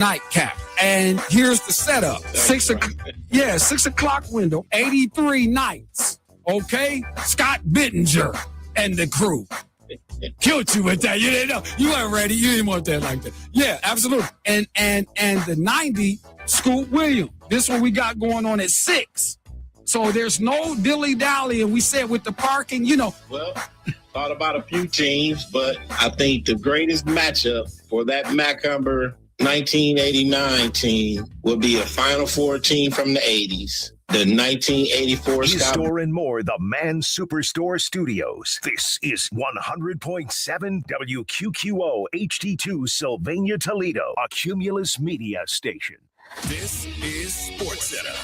nightcap. And here's the setup. 6 o'clock window, 83 nights. Okay? Scott Bittinger and the crew. Killed you with that. You didn't know. You weren't ready. You didn't want that like that. Yeah, absolutely. And the 90, Scoot Williams. This one we got going on at 6. So there's no dilly-dally. And we said with the parking, Well, thought about a few teams, but I think the greatest matchup for that Macumber 1989 team would be a Final Four team from the 80s. The 1984 Store and more, the Man Superstore Studios. This is 100.7 WQQO HD2 Sylvania, Toledo, a Cumulus media station. This is SportsCenter.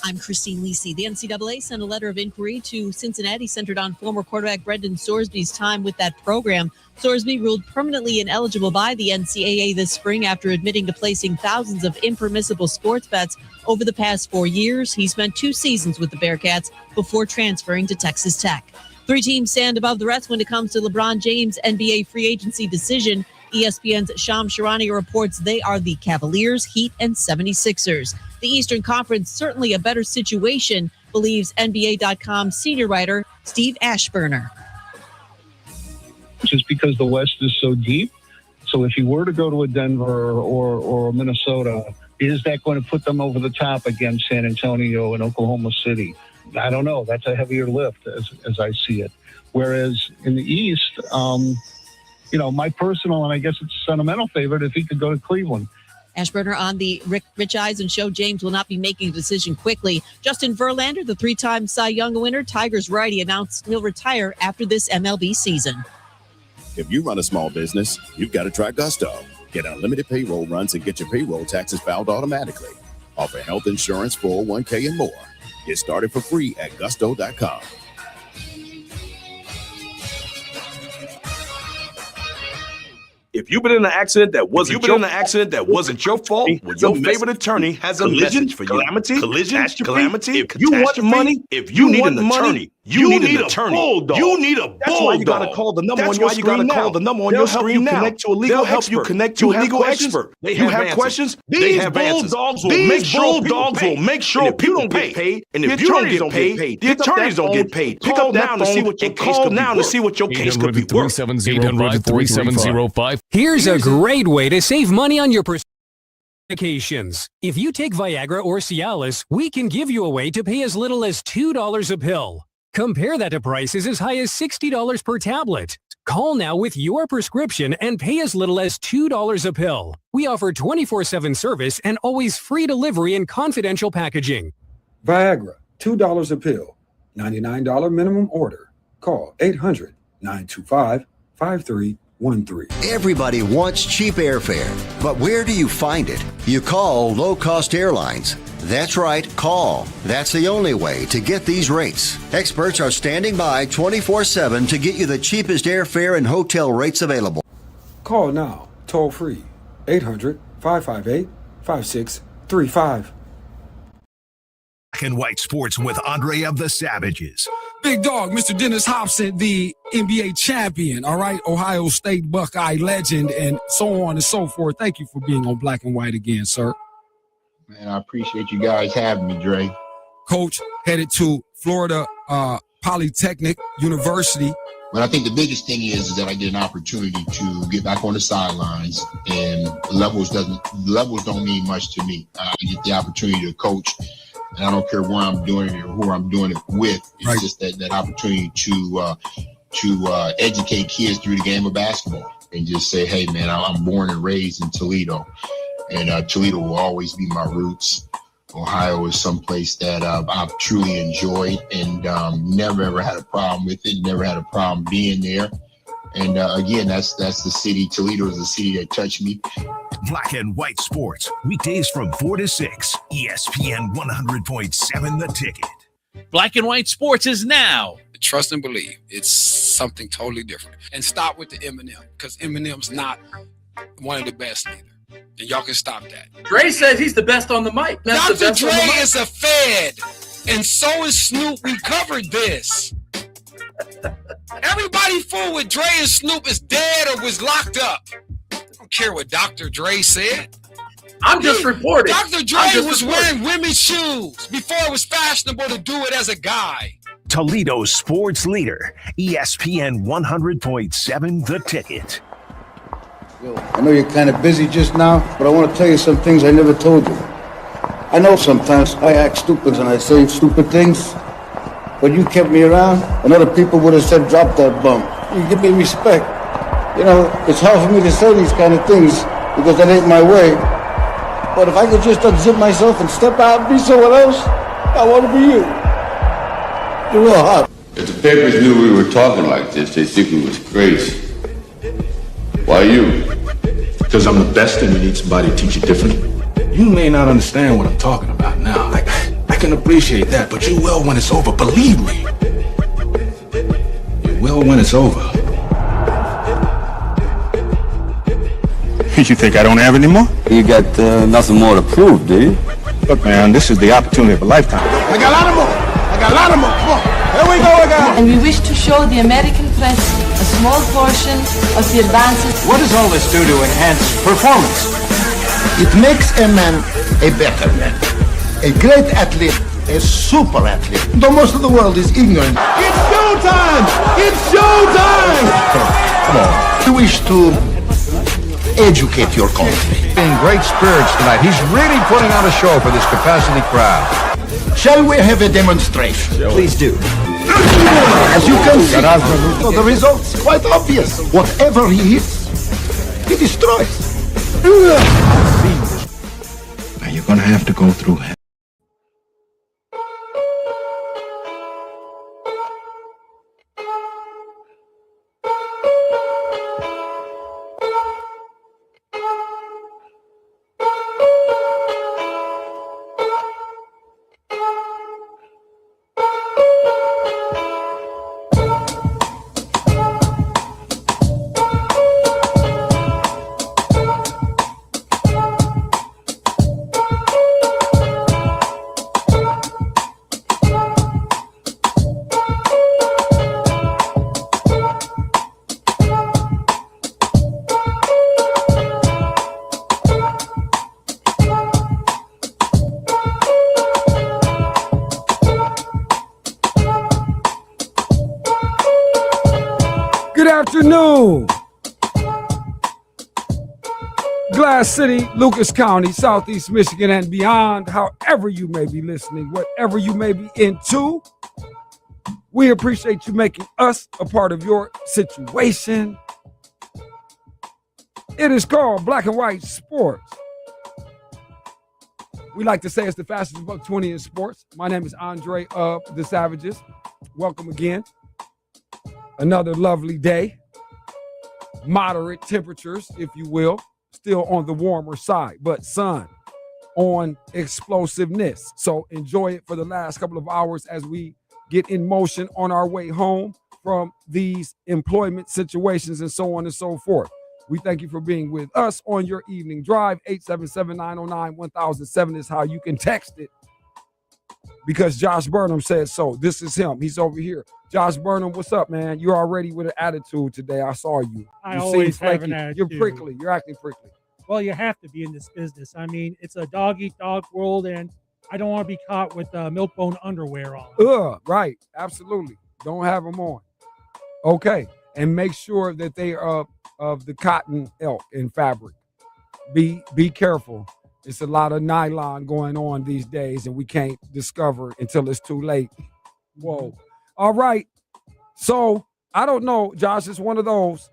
I'm Christine Lisi. The NCAA sent a letter of inquiry to Cincinnati centered on former quarterback Brendan Sorsby's time with that program. Sorsby ruled permanently ineligible by the NCAA this spring after admitting to placing thousands of impermissible sports bets over the past 4 years. He spent 2 seasons with the Bearcats before transferring to Texas Tech. 3 teams stand above the rest when it comes to LeBron James' NBA free agency decision. ESPN's Shams Charania reports they are the Cavaliers, Heat, and 76ers. The Eastern Conference, certainly a better situation, believes NBA.com senior writer Steve Ashburner. Just because the West is so deep. So if you were to go to a Denver or Minnesota, is that going to put them over the top against San Antonio and Oklahoma City? I don't know. That's a heavier lift as I see it. Whereas in the East, my personal, and I guess it's a sentimental favorite, if he could go to Cleveland. Ashburner on the Rich Eisen show. James will not be making a decision quickly. Justin Verlander, the 3-time Cy Young winner, Tigers righty, announced he'll retire after this MLB season. If you run a small business, you've got to try Gusto. Get unlimited payroll runs and get your payroll taxes filed automatically. Offer health insurance, 401k, and more. Get started for free at gusto.com. If you've been in an accident that wasn't your fault, well, your favorite attorney has a message for you. Calamity. If you want money, if you need an attorney, you need an attorney. You need a bulldog. That's why you got to call the number on your screen now. They'll help you connect to a legal expert. You have questions, they have answers. These bulldogs will make sure people don't get paid. And if you don't get paid, the attorneys don't get paid. Pick up now to see what your case could be worth. 800-3705. Here's a great way to save money on your medications. If you take Viagra or Cialis, we can give you a way to pay as little as $2 a pill. Compare that to prices as high as $60 per tablet. Call now with your prescription and pay as little as $2 a pill. We offer 24/7 service and always free delivery and confidential packaging. Viagra, $2 a pill, $99 minimum order. Call 800-925-5313. Everybody wants cheap airfare, but where do you find it? You call low-cost airlines. That's right, call. That's the only way to get these rates. Experts are standing by 24/7 to get you the cheapest airfare and hotel rates available. Call now, toll free, 800-558-5635. Black and White Sports with Andre of the Savages. Big dog, Mr. Dennis Hobson, the NBA champion, all right? Ohio State Buckeye legend, and so on and so forth. Thank you for being on Black and White again, sir. Man, I appreciate you guys having me, Dre. Coach headed to Florida Polytechnic University. But I think the biggest thing is that I get an opportunity to get back on the sidelines, and levels don't mean much to me. I get the opportunity to coach, and I don't care where I'm doing it or who I'm doing it with. It's just that opportunity to educate kids through the game of basketball and just say, hey, man, I'm born and raised in Toledo, and Toledo will always be my roots. Ohio is someplace that I've truly enjoyed and never ever had a problem with it, never had a problem being there. And again, that's the city. Toledo is the city that touched me. Black and White Sports, weekdays from 4 to 6, ESPN 100.7 The Ticket. Black and White Sports is now. Trust and believe. It's something totally different. And stop with the Eminem, because Eminem's not one of the best either. And y'all can stop that. Dre says he's the best on the mic. Dr. Dre is a Fed, and so is Snoop. We covered this. Everybody fool with Dre and Snoop is dead or was locked up. care what Dr. Dre said. I'm just reporting. Dr. Dre was wearing women's shoes before it was fashionable to do it as a guy. Toledo's sports leader, ESPN 100.7 The Ticket. I know you're kind of busy just now, but I want to tell you some things I never told you. I know sometimes I act stupid and I say stupid things, but you kept me around, and other people would have said, drop that bum. You give me respect. You know, it's hard for me to say these kind of things because that ain't my way. But if I could just unzip myself and step out and be someone else, I want to be you. You're real hot. If the papers knew we were talking like this, they'd think we was crazy. Why you? Because I'm the best and you need somebody to teach you differently. You may not understand what I'm talking about now. I can appreciate that, but you will when it's over. Believe me. You will when it's over. You think I don't have any more? You got nothing more to prove, do you? Look, man, this is the opportunity of a lifetime. I got a lot of more. Come on. Here we go again. And we wish to show the American press a small portion of the advances. What does all this do to enhance performance? It makes a man a better man. A great athlete, a super athlete. Though most of the world is ignorant. It's showtime! It's showtime! Come on. I wish to educate your country. In great spirits tonight. He's really putting on a show for this capacity crowd. Shall we have a demonstration? Please do. As you can see, the result's quite obvious. Whatever he hits, he destroys. Now you're gonna have to go through hell. Good afternoon. Glass City, Lucas County, Southeast Michigan, and beyond, however you may be listening, whatever you may be into, we appreciate you making us a part of your situation. It is called Black and White Sports. We like to say it's the fastest buck 20 in sports. My name is Andre of the Savages. Welcome again. Another lovely day. Moderate temperatures, if you will. Still on the warmer side, but sun on explosiveness. So enjoy it for the last couple of hours as we get in motion on our way home from these employment situations and so on and so forth. We thank you for being with us on your evening drive. 877-909-1007 is how you can text it, because Josh Burnham said so. This is him. He's over here. Josh Burnham, what's up, man? You're already with an attitude today. I saw you. I always have an attitude. You're prickly. You're acting prickly. Well, you have to be in this business. I mean, it's a dog-eat-dog world, and I don't want to be caught with milk-bone underwear on. Right. Absolutely. Don't have them on. Okay. And make sure that they are of the cotton elk and fabric. Be careful. It's a lot of nylon going on these days, and we can't discover until it's too late. Whoa. All right. So I don't know, Josh. It's one of those.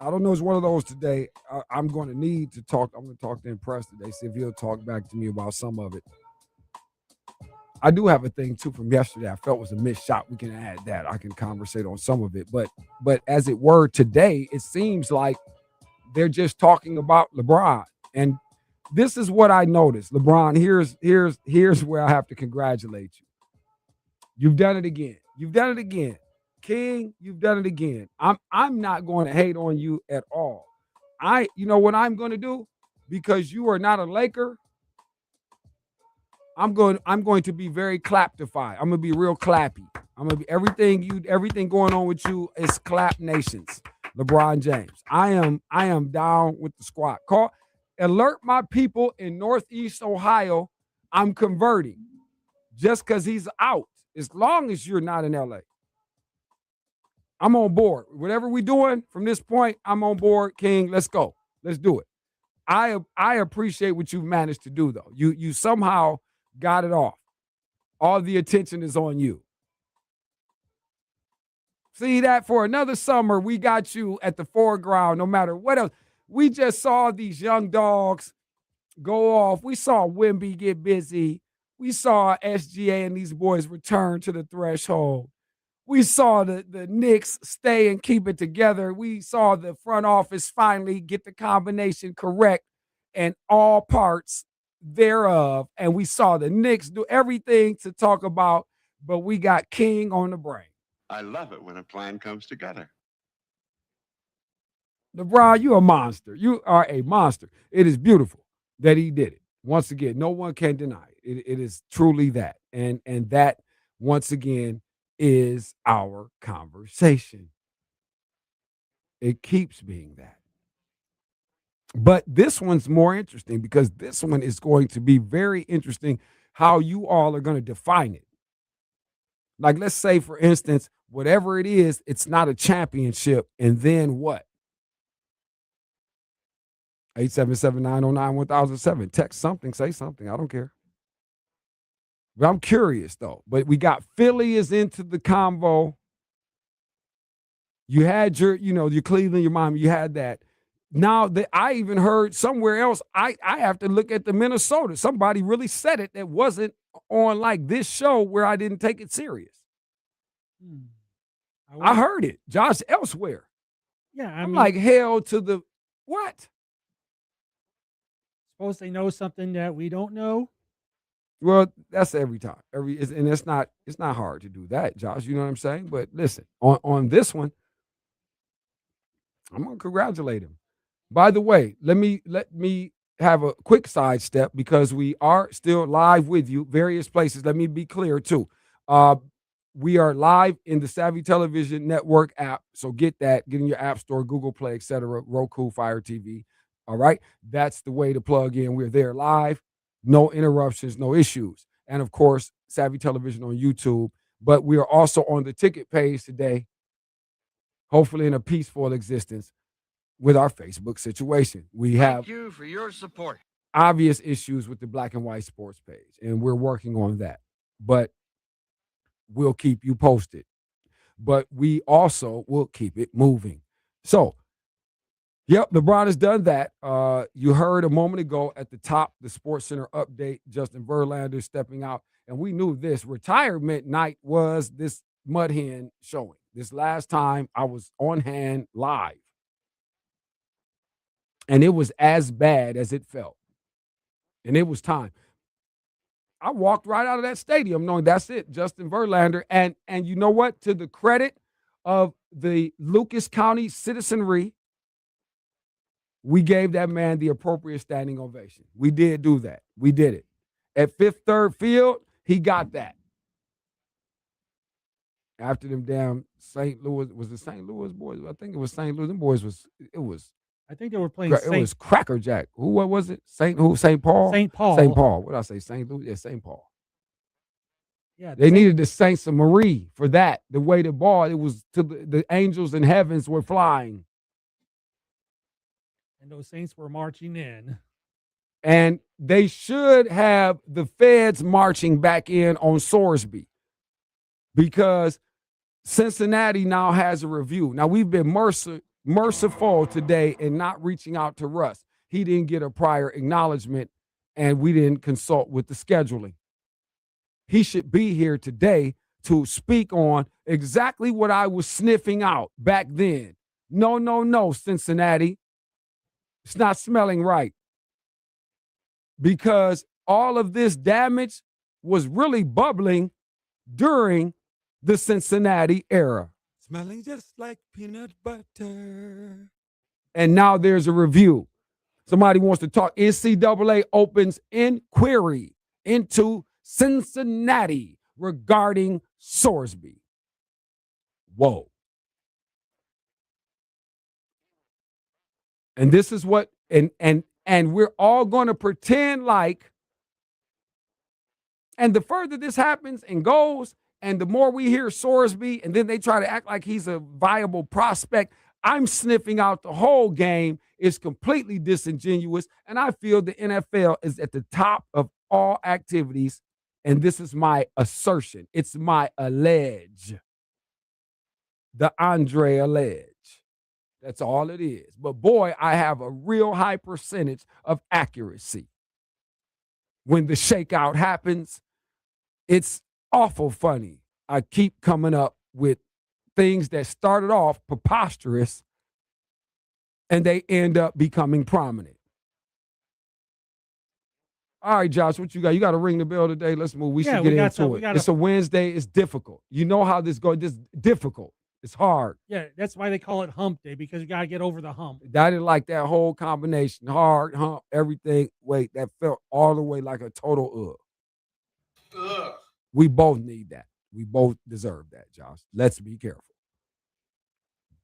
I don't know. It's one of those today. I'm going to need to talk. I'm going to talk to Impress today, see if he'll talk back to me about some of it. I do have a thing, too, from yesterday I felt was a missed shot. We can add that. I can conversate on some of it. But as it were today, it seems like they're just talking about LeBron. And this is what I noticed. LeBron, here's where I have to congratulate you. You've done it again. You've done it again. King, you've done it again. I'm not going to hate on you at all. You know what I'm going to do? Because you are not a Laker, I'm going to be very claptified. I'm going to be real clappy. I'm going to be everything going on with you is clap nations. LeBron James. I am down with the squad. Alert my people in Northeast Ohio. I'm converting just because he's out. As long as you're not in LA, I'm on board. Whatever we're doing from this point, I'm on board. King, let's go. Let's do it. I appreciate what you've managed to do, though. You somehow got it off. All the attention is on you. See that for another summer, we got you at the foreground, no matter what else. We just saw these young dogs go off. We saw Wimby get busy. We saw SGA and these boys return to the threshold. We saw the Knicks stay and keep it together. We saw the front office finally get the combination correct and all parts thereof. And we saw the Knicks do everything to talk about, but we got King on the brain. I love it when a plan comes together. LeBron, you a monster. You are a monster. It is beautiful that he did it. Once again, no one can deny it. It is truly that. And that, once again, is our conversation. It keeps being that. But this one's more interesting because this one is going to be very interesting how you all are going to define it. Like, let's say, for instance, whatever it is, it's not a championship. And then what? 877-909-1007. Text something, say something. I don't care. But I'm curious, though. But we got Philly is into the convo. You had your Cleveland, your Miami. You had that. Now, I even heard somewhere else, I have to look at the Minnesota. Somebody really said it that wasn't on like this show where I didn't take it serious. I heard it, Josh, elsewhere. Yeah, I'm like, hell to the what? Suppose they know something that we don't know. Well, that's every time. And it's not hard to do that, Josh. You know what I'm saying? But listen, on this one, I'm gonna congratulate him. By the way, let me have a quick sidestep because we are still live with you, various places. Let me be clear too. We are live in the Savvy Television Network app, so get that. Get in your app store, Google Play, etc. Roku, Fire TV. All right, that's the way to plug in. We're there live, no interruptions, no issues, and of course, Savvy Television on YouTube. But we are also on the ticket page today, hopefully in a peaceful existence. With our Facebook situation, we have Thank you for your support. Obvious issues with the Black and White Sports page, and we're working on that. But we'll keep you posted. But we also will keep it moving. So, yep, LeBron has done that. You heard a moment ago at the top, the Sports Center update, Justin Verlander stepping out, and we knew this retirement night was this Mud Hen showing. This last time I was on hand live. And it was as bad as it felt. And it was time. I walked right out of that stadium knowing that's it, Justin Verlander. And you know what? To the credit of the Lucas County citizenry, we gave that man the appropriate standing ovation. We did do that. We did it. At Fifth Third Field, he got that. After them damn St. Louis, was the St. Louis boys? I think it was St. Louis. Them boys I think they were playing. It was Cracker Jack. What was it? St. Paul. St. Paul. St. Paul. What did I say? St. Louis. Yeah, St. Paul. Yeah, they needed the Saints of Marie for that. The way the ball, it was to the angels in heavens were flying, and those Saints were marching in. And they should have the feds marching back in on Sorsby because Cincinnati now has a review. Now we've been merciful today in not reaching out to Russ. He didn't get a prior acknowledgement, and we didn't consult with the scheduling. He should be here today to speak on exactly what I was sniffing out back then. No, Cincinnati. It's not smelling right. Because all of this damage was really bubbling during the Cincinnati era. Smelling just like peanut butter. And now there's a review. Somebody wants to talk. NCAA opens inquiry into Cincinnati regarding Sorsby. Whoa. And this is what, and we're all going to pretend like, and the further this happens and goes, and the more we hear Sorsby, and then they try to act like he's a viable prospect, I'm sniffing out the whole game. It's completely disingenuous. And I feel the NFL is at the top of all activities. And this is my assertion. It's my allege. The Andre allege. That's all it is. But boy, I have a real high percentage of accuracy. When the shakeout happens, it's awful funny. I keep coming up with things that started off preposterous and they end up becoming prominent. All right, Josh, what you got? You got to ring the bell today. Let's move. We should get into it. It's a Wednesday. It's difficult. You know how this goes. This is difficult. It's hard. Yeah, that's why they call it hump day, because you got to get over the hump. I didn't like that whole combination. Hard, hump, everything. Wait, that felt all the way like a total ugh. We both need that. We both deserve that, Josh. Let's be careful.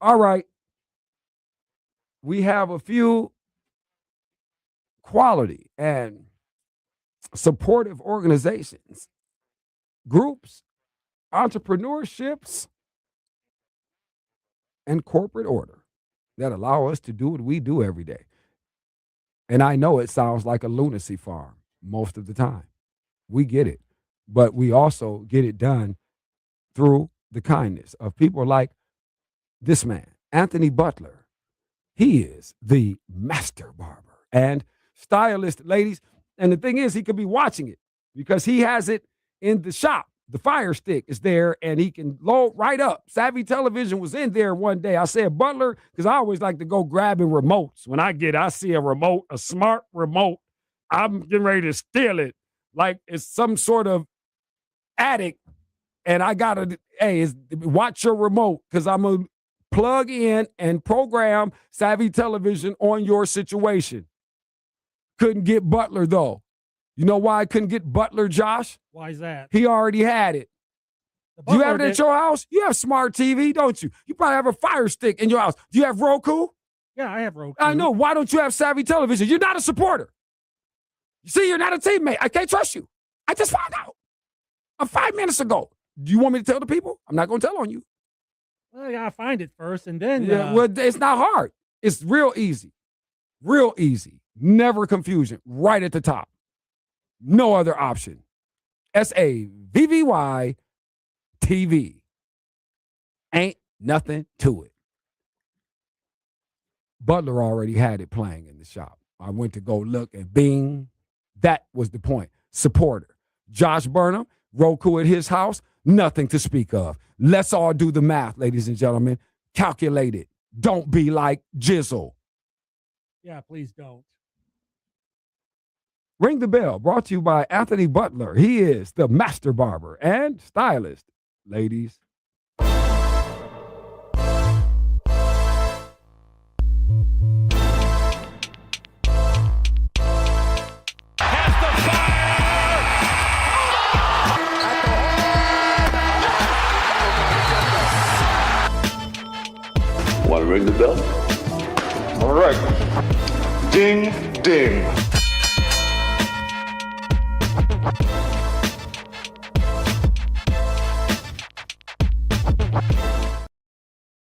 All right. We have a few quality and supportive organizations, groups, entrepreneurships, and corporate order that allow us to do what we do every day. And I know it sounds like a lunacy farm most of the time. We get it. But we also get it done through the kindness of people like this man, Anthony Butler. He is the master barber and stylist, ladies. And the thing is, he could be watching it because he has it in the shop. The Fire Stick is there, and he can load right up. Savvy Television was in there one day. I said, Butler, because I always like to go grabbing remotes. When I see a remote, a smart remote, I'm getting ready to steal it like it's some sort of addict. And I got to, watch your remote, because I'm going to plug in and program Savvy Television on your situation. Couldn't get Butler, though. You know why I couldn't get Butler, Josh? Why is that? He already had it. Do you have it at your house? You have smart TV, don't you? You probably have a Fire Stick in your house. Do you have Roku? Yeah, I have Roku. I know. Why don't you have Savvy Television? You're not a supporter. You see, you're not a teammate. I can't trust you. I just found out 5 minutes ago. Do you want me to tell the people? I'm not going to tell on you. Well, I got to find it first, and then... well, it's not hard. It's real easy. Real easy. Never confusion. Right at the top. No other option. SAVVY TV. Ain't nothing to it. Butler already had it playing in the shop. I went to go look, and bing, that was the point. Supporter. Josh Burnham, Roku at his house, nothing to speak of. Let's all do the math, ladies and gentlemen. Calculate it. Don't be like Jizzle. Yeah, please don't. Ring the bell, brought to you by Anthony Butler. He is the master barber and stylist, ladies. Want to ring the bell? All right. Ding, ding.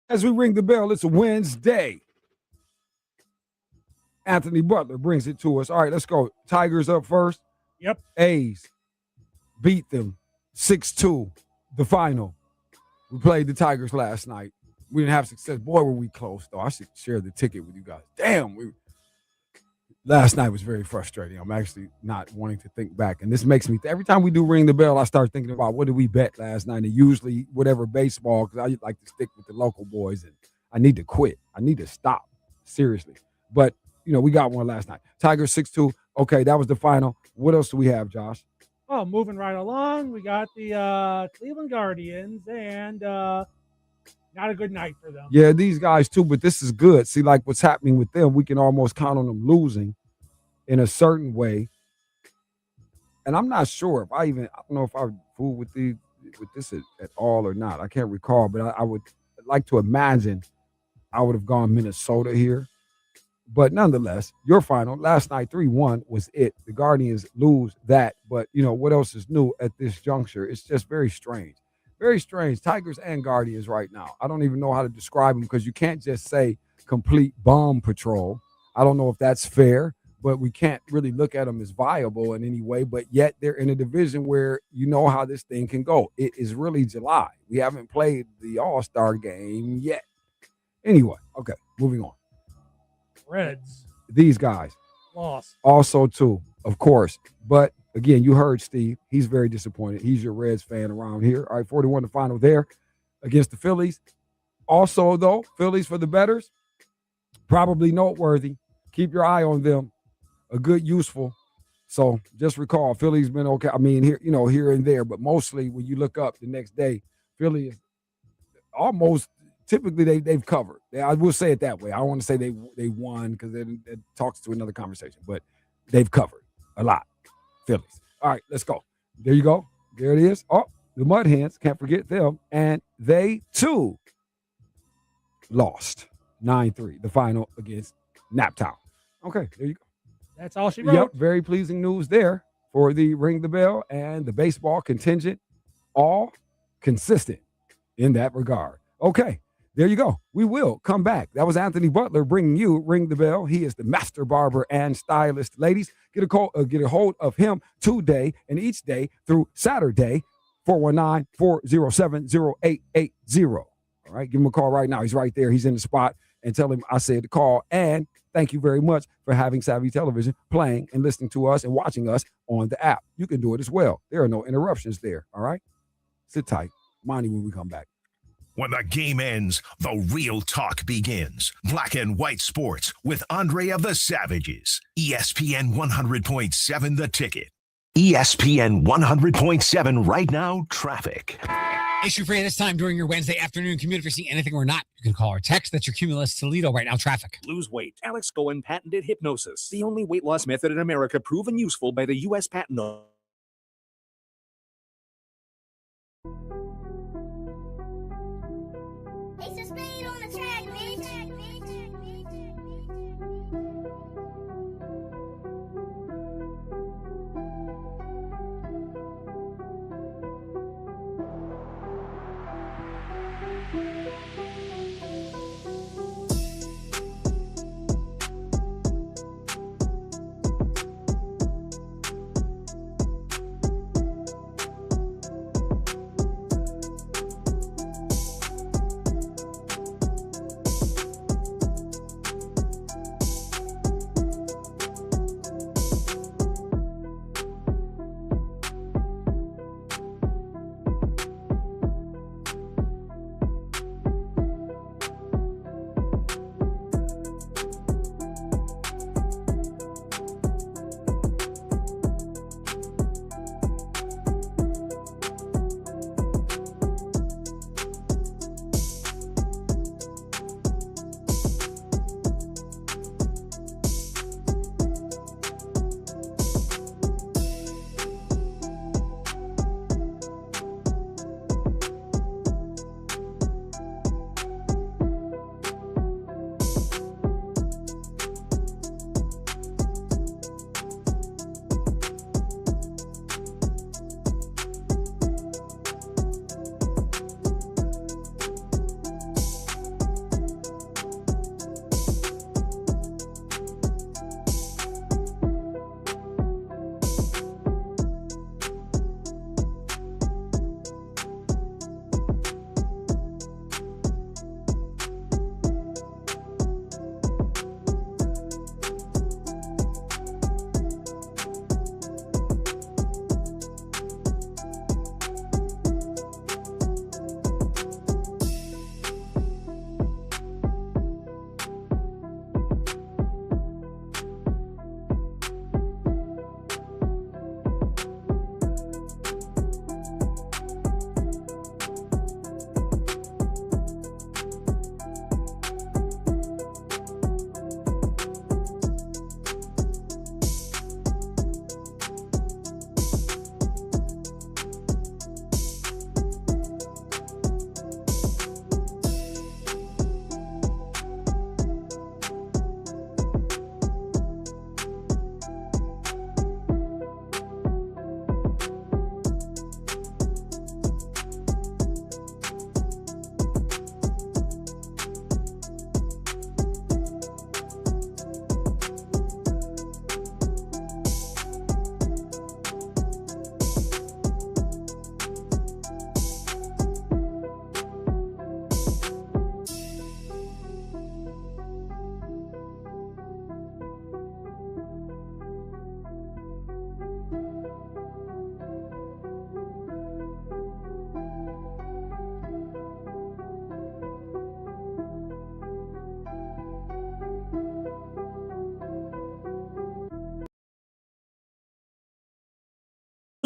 As we ring the bell, it's a Wednesday. Anthony Butler brings it to us. All right, let's go. Tigers up first. Yep. A's beat them 6-2, the final. We played the Tigers last night. We didn't have success. Boy, were we close, though. I should share the ticket with you guys. Damn, last night was very frustrating. I'm actually not wanting to think back. And this makes me, every time we do ring the bell, I start thinking about what did we bet last night? And usually whatever baseball, because I like to stick with the local boys. And I need to quit. I need to stop, seriously. But, we got one last night. Tigers 6-2. Okay, that was the final. What else do we have, Josh? Oh, moving right along, we got the Cleveland Guardians, and not a good night for them. Yeah, these guys too, but this is good. See, like what's happening with them, we can almost count on them losing in a certain way. And I'm not sure I don't know if I would fool with this at all or not. I can't recall, but I would like to imagine I would have gone Minnesota here. But nonetheless, your final last night 3-1 was it. The Guardians lose that, but what else is new at this juncture? It's just very strange. Very strange. Tigers and Guardians right now. I don't even know how to describe them because you can't just say complete bomb patrol. I don't know if that's fair, but we can't really look at them as viable in any way. But yet they're in a division where you know how this thing can go. It is really July. We haven't played the All-Star game yet. Anyway, okay, moving on. Reds. These guys. Lost. Also, too, of course. But, again, you heard Steve. He's very disappointed. He's your Reds fan around here. All right, 41 the final there against the Phillies. Also, though, Phillies for the bettors, probably noteworthy. Keep your eye on them. A good, useful. So just recall, Philly's been okay. I mean, here and there, but mostly when you look up the next day, Philly is almost typically they've covered. I will say it that way. I don't want to say they won because it talks to another conversation, but they've covered a lot. Phillies. All right, let's go. There you go. There it is. Oh, the Mud Hens, can't forget them. And they too lost 9-3, the final against Naptown. Okay, there you go. That's all she wrote. Yep, very pleasing news there for the Ring the Bell and the baseball contingent, all consistent in that regard. Okay, there you go. We will come back. That was Anthony Butler bringing you Ring the Bell. He is the master barber and stylist. Ladies, get a hold of him today and each day through Saturday, 419-407-0880. All right, give him a call right now. He's right there. He's in the spot. And tell him I said to call. And thank you very much for having Savvy Television playing and listening to us and watching us on the app. You can do it as well. There are no interruptions there. All right? Sit tight. Monty when we come back. When the game ends, the real talk begins. Black and white sports with Andre of the Savages. ESPN 100.7 The Ticket. ESPN 100.7 right now, traffic. Issue free this time during your Wednesday afternoon commute. If you're seeing anything or not, you can call or text. That's your Cumulus Toledo right now, traffic. Lose weight. Alex Cohen patented hypnosis, the only weight loss method in America proven useful by the U.S. Patent Office. It's a speed on the track, bitch.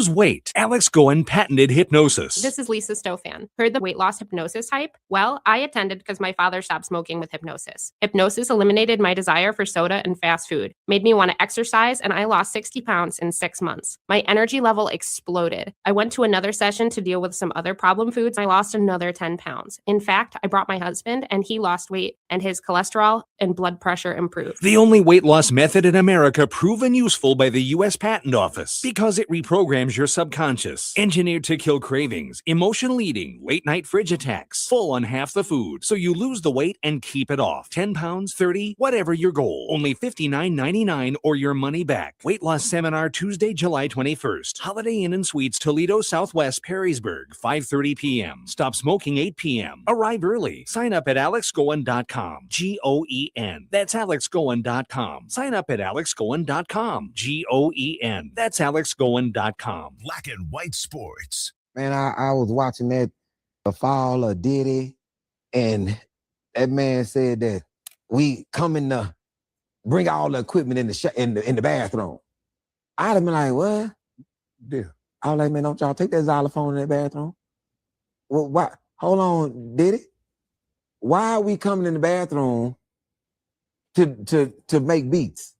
Weight. Alex Goen patented hypnosis. This is Lisa Stofan. Heard the weight loss hypnosis hype? Well, I attended because my father stopped smoking with hypnosis. Hypnosis eliminated my desire for soda and fast food, made me want to exercise, and I lost 60 pounds in 6 months. My energy level exploded. I went to another session to deal with some other problem foods. I lost another 10 pounds. In fact, I brought my husband and he lost weight and his cholesterol and blood pressure improved. The only weight loss method in America proven useful by the U.S. Patent Office because it reprograms your subconscious. Engineered to kill cravings, emotional eating, late night fridge attacks, full on half the food, so you lose the weight and keep it off. 10 pounds, 30, whatever your goal. Only $59.99 or your money back. Weight loss seminar Tuesday, July 21st. Holiday Inn and Suites, Toledo Southwest, Perrysburg, 5:30 p.m. Stop smoking 8 p.m. Arrive early. Sign up at alexgoen.com. Goen. That's alexgoen.com. Sign up at alexgoen.com. Goen. That's alexgoen.com. Black and white sports. Man, I was watching that the fall of Diddy, and that man said that we coming to bring all the equipment in the bathroom. I'd have been like, what? Yeah. I was like, man, don't y'all take that xylophone in that bathroom? Well, why? Hold on, Diddy. Why are we coming in the bathroom to make beats?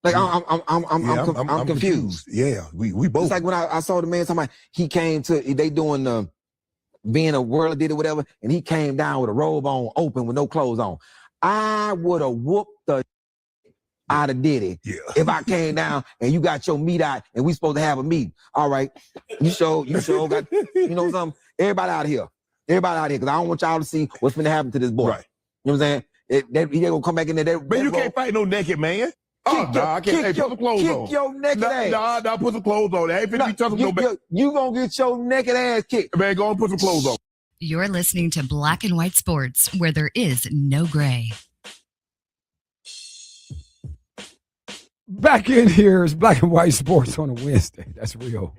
Like I'm confused. Yeah, we both. It's like when I saw the man talking about he came to they doing the being a world did or whatever, and he came down with a robe on, open with no clothes on. I would have whooped the out of Diddy if I came down and you got your meat out and we supposed to have a meeting. All right, you show got something. Everybody out here, because I don't want y'all to see what's gonna happen to this boy. Right. You know what I'm saying? He gonna come back in there. Man, you can't fight no naked man. I can't. Hey, put some clothes on. Kick your naked ass. Nah, put some clothes on. I ain't finna be touching no back. You gonna get your naked ass kicked. Man, go and put some clothes on. You're listening to Black and White Sports, where there is no gray. Back in here is Black and White Sports on a Wednesday. That's real.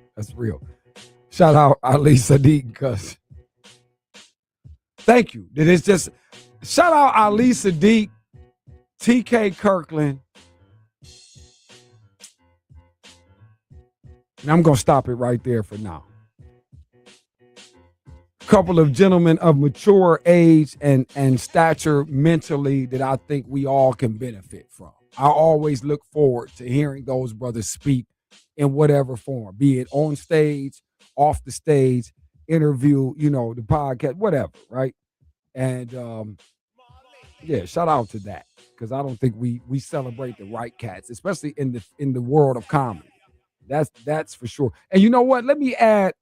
Shout out Ali Sadiq, because thank you. It is just shout out Ali Sadiq, TK Kirkland. And I'm going to stop it right there for now. Couple of gentlemen of mature age and stature mentally that I think we all can benefit from. I always look forward to hearing those brothers speak in whatever form, be it on stage, off the stage, interview, the podcast, whatever, right? And shout out to that, because I don't think we celebrate the right cats, especially in the world of comedy. That's for sure. And you know what? Let me add,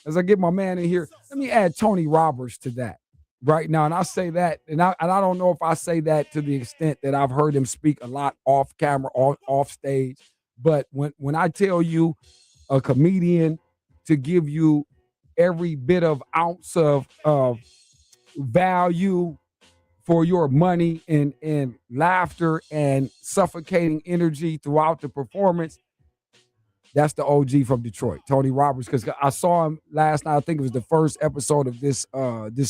as I get my man in here, let me add Tony Roberts to that right now. And I say that, and I don't know if I say that to the extent that I've heard him speak a lot off camera, off stage. But when I tell you a comedian to give you every bit of ounce of value for your money and laughter and suffocating energy throughout the performance, that's the OG from Detroit, Tony Roberts. Because I saw him last night. I think it was the first episode of this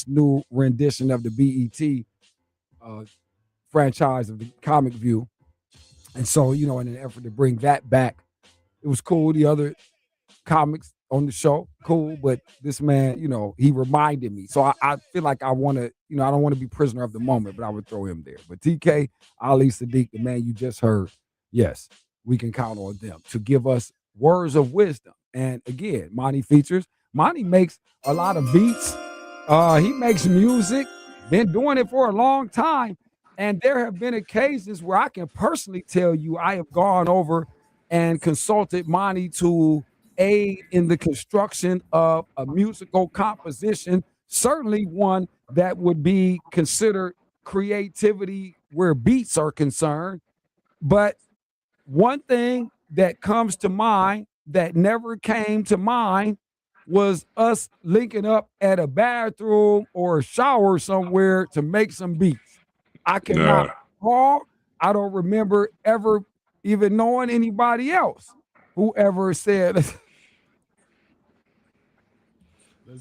new rendition of the BET franchise of the Comic View. And so, in an effort to bring that back, it was cool. The other comics on the show, cool. But this man, he reminded me. So I feel like I want to, I don't want to be prisoner of the moment, but I would throw him there. But TK, Ali Sadiq, the man you just heard, yes, we can count on them to give us words of wisdom. And again, Monty features. Monty makes a lot of beats. He makes music, been doing it for a long time. And there have been occasions where I can personally tell you I have gone over and consulted Monty to aid in the construction of a musical composition, certainly one that would be considered creativity where beats are concerned. But one thing that comes to mind that never came to mind was us linking up at a bathroom or a shower somewhere to make some beats. I cannot recall. I don't remember ever even knowing anybody else who ever said, let's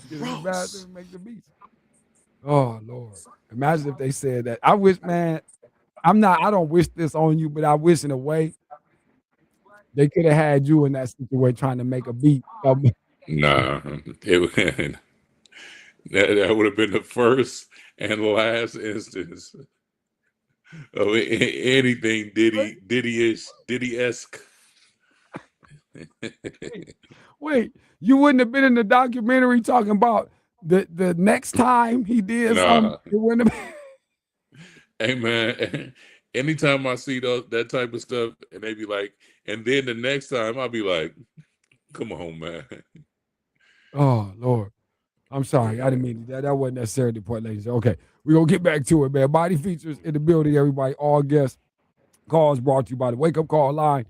get in the bathroom and make the beats. Oh, Lord. Imagine if they said that. I wish, man, I don't wish this on you, but I wish in a way They could have had you in that situation trying to make a beat. Nah, that would have been the first and last instance of anything Diddy-esque. Wait, you wouldn't have been in the documentary talking about the next time he did something? Nah. It wouldn't have been. Hey man, anytime I see that type of stuff, and they be like, and then the next time I'll be like, come on, man. Oh Lord, I'm sorry, I didn't mean that wasn't necessarily the point, ladies. Okay, we're gonna get back to it, man. Body features in the building, everybody. All guests calls brought to you by the Wake Up Call line.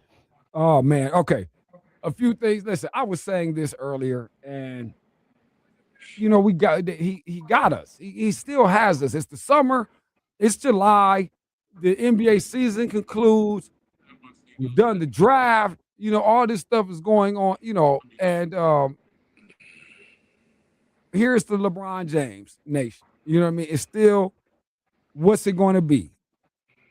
Oh man, okay. A few things. Listen, I was saying this earlier, and he got us. He still has us. It's the summer. It's July. The NBA season concludes. We've done the draft. All this stuff is going on. And here's the LeBron James nation. You know what I mean? It's still, what's it going to be?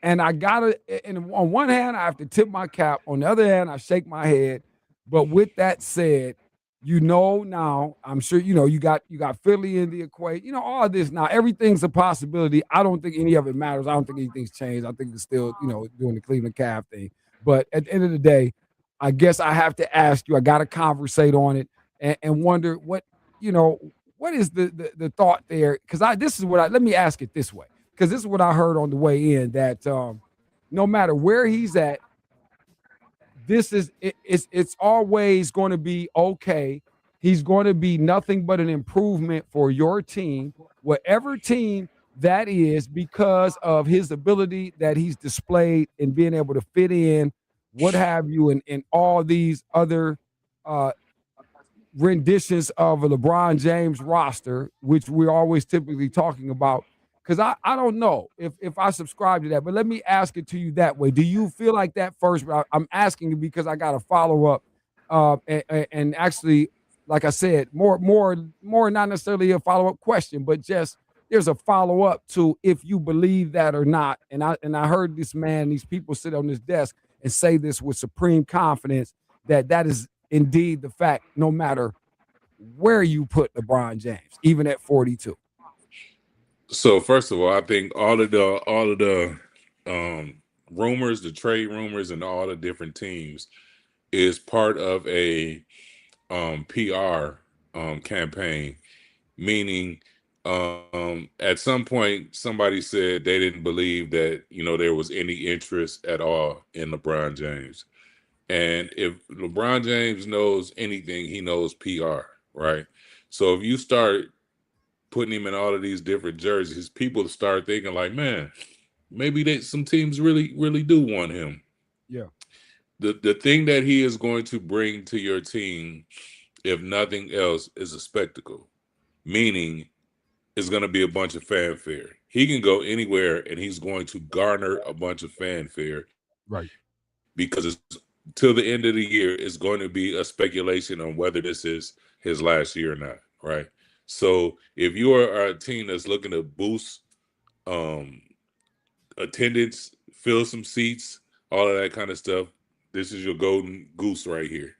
And I gotta. And on one hand, I have to tip my cap. On the other hand, I shake my head. But with that said, now, I'm sure, you got Philly in the equation, all of this now, everything's a possibility. I don't think any of it matters. I don't think anything's changed. I think it's still, doing the Cleveland Cavs thing. But at the end of the day, I guess I have to ask you, I got to conversate on it and wonder what is the thought there? Because let me ask it this way, because this is what I heard on the way in, that no matter where he's at, it's always going to be okay. He's going to be nothing but an improvement for your team, whatever team that is, because of his ability that he's displayed in being able to fit in, what have you, and all these other renditions of a LeBron James roster, which we're always typically talking about. Because I don't know if I subscribe to that, but let me ask it to you that way. Do you feel like that first? I'm asking you because I got a follow up, and actually, like I said, more not necessarily a follow up question, but just there's a follow up to if you believe that or not. And I heard these people sit on this desk and say this with supreme confidence that is indeed the fact, no matter where you put LeBron James, even at 42. So first of all, I think all of the rumors, the trade rumors, and all the different teams is part of a PR campaign. Meaning, at some point, somebody said they didn't believe that there was any interest at all in LeBron James. And if LeBron James knows anything, he knows PR, right? So if you start putting him in all of these different jerseys, people start thinking like, man, maybe some teams really, really do want him. Yeah. The thing that he is going to bring to your team, if nothing else, is a spectacle. Meaning, it's going to be a bunch of fanfare. He can go anywhere, and he's going to garner a bunch of fanfare. Right. Because it's till the end of the year, it's going to be a speculation on whether this is his last year or not, right? So if you are a team that's looking to boost attendance, fill some seats, all of that kind of stuff, this is your golden goose right here.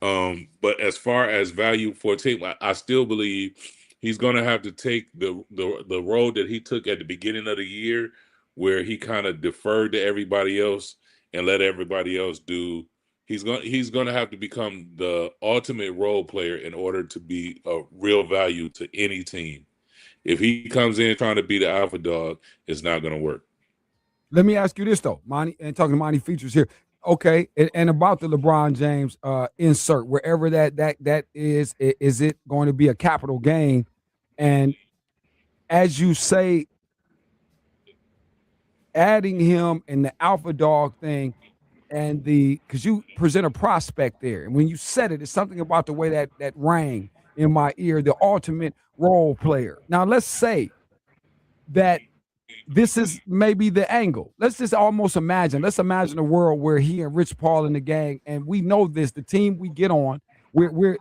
But as far as value for a team, I still believe he's going to have to take the road that he took at the beginning of the year, where he kind of deferred to everybody else and let everybody else do. He's going to have to become the ultimate role player in order to be a real value to any team. If he comes in trying to be the alpha dog, it's not going to work. Let me ask you this though, Monty, and talking to Monty Features here. Okay, and about the LeBron James insert, wherever that is it going to be a capital gain? And as you say, adding him in the alpha dog thing, and because you present a prospect there, and when you said it's something about the way that rang in my ear, the ultimate role player. Now let's say that this is maybe the angle. Let's just almost imagine. Let's imagine a world where he and Rich Paul and the gang, and we know this, the team we get on.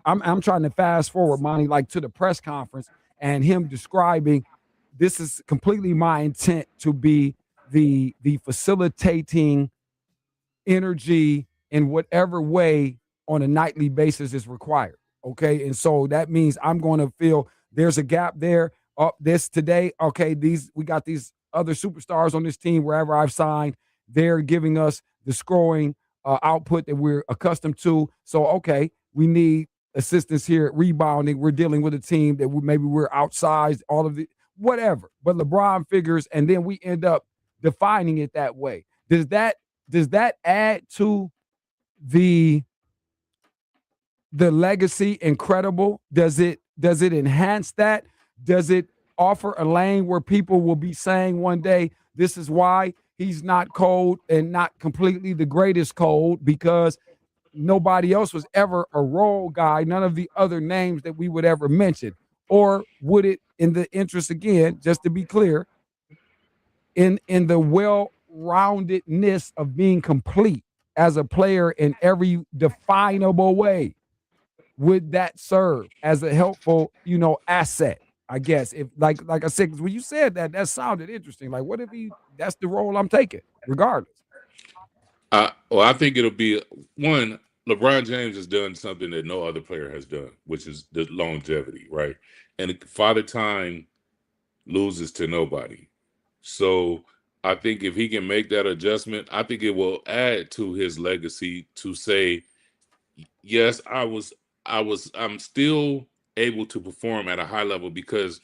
I'm trying to fast forward, Monty, like to the press conference, and him describing, this is completely my intent to be the facilitating energy in whatever way on a nightly basis is required. Okay. And so that means I'm going to feel there's a gap there. This today, okay, we got these other superstars on this team wherever I've signed. They're giving us the scoring output that we're accustomed to. So, okay, we need assistance here at rebounding. We're dealing with a team that maybe we're outsized, all of the whatever. But LeBron figures, and then we end up defining it that way. Does that add to the legacy incredible? Does it enhance that? Does it offer a lane where people will be saying one day, this is why he's not cold and not completely the greatest cold, because nobody else was ever a role guy, none of the other names that we would ever mention? Or would it, in the interest, again, just to be clear, in the well-roundedness of being complete as a player in every definable way, would that serve as a helpful, asset? I guess if like I said, because when you said that sounded interesting. Like, what if that's the role I'm taking, regardless? Well, I think it'll be one. LeBron James has done something that no other player has done, which is the longevity, right? And Father Time loses to nobody. So I think if he can make that adjustment, I think it will add to his legacy to say, yes, I'm still able to perform at a high level, because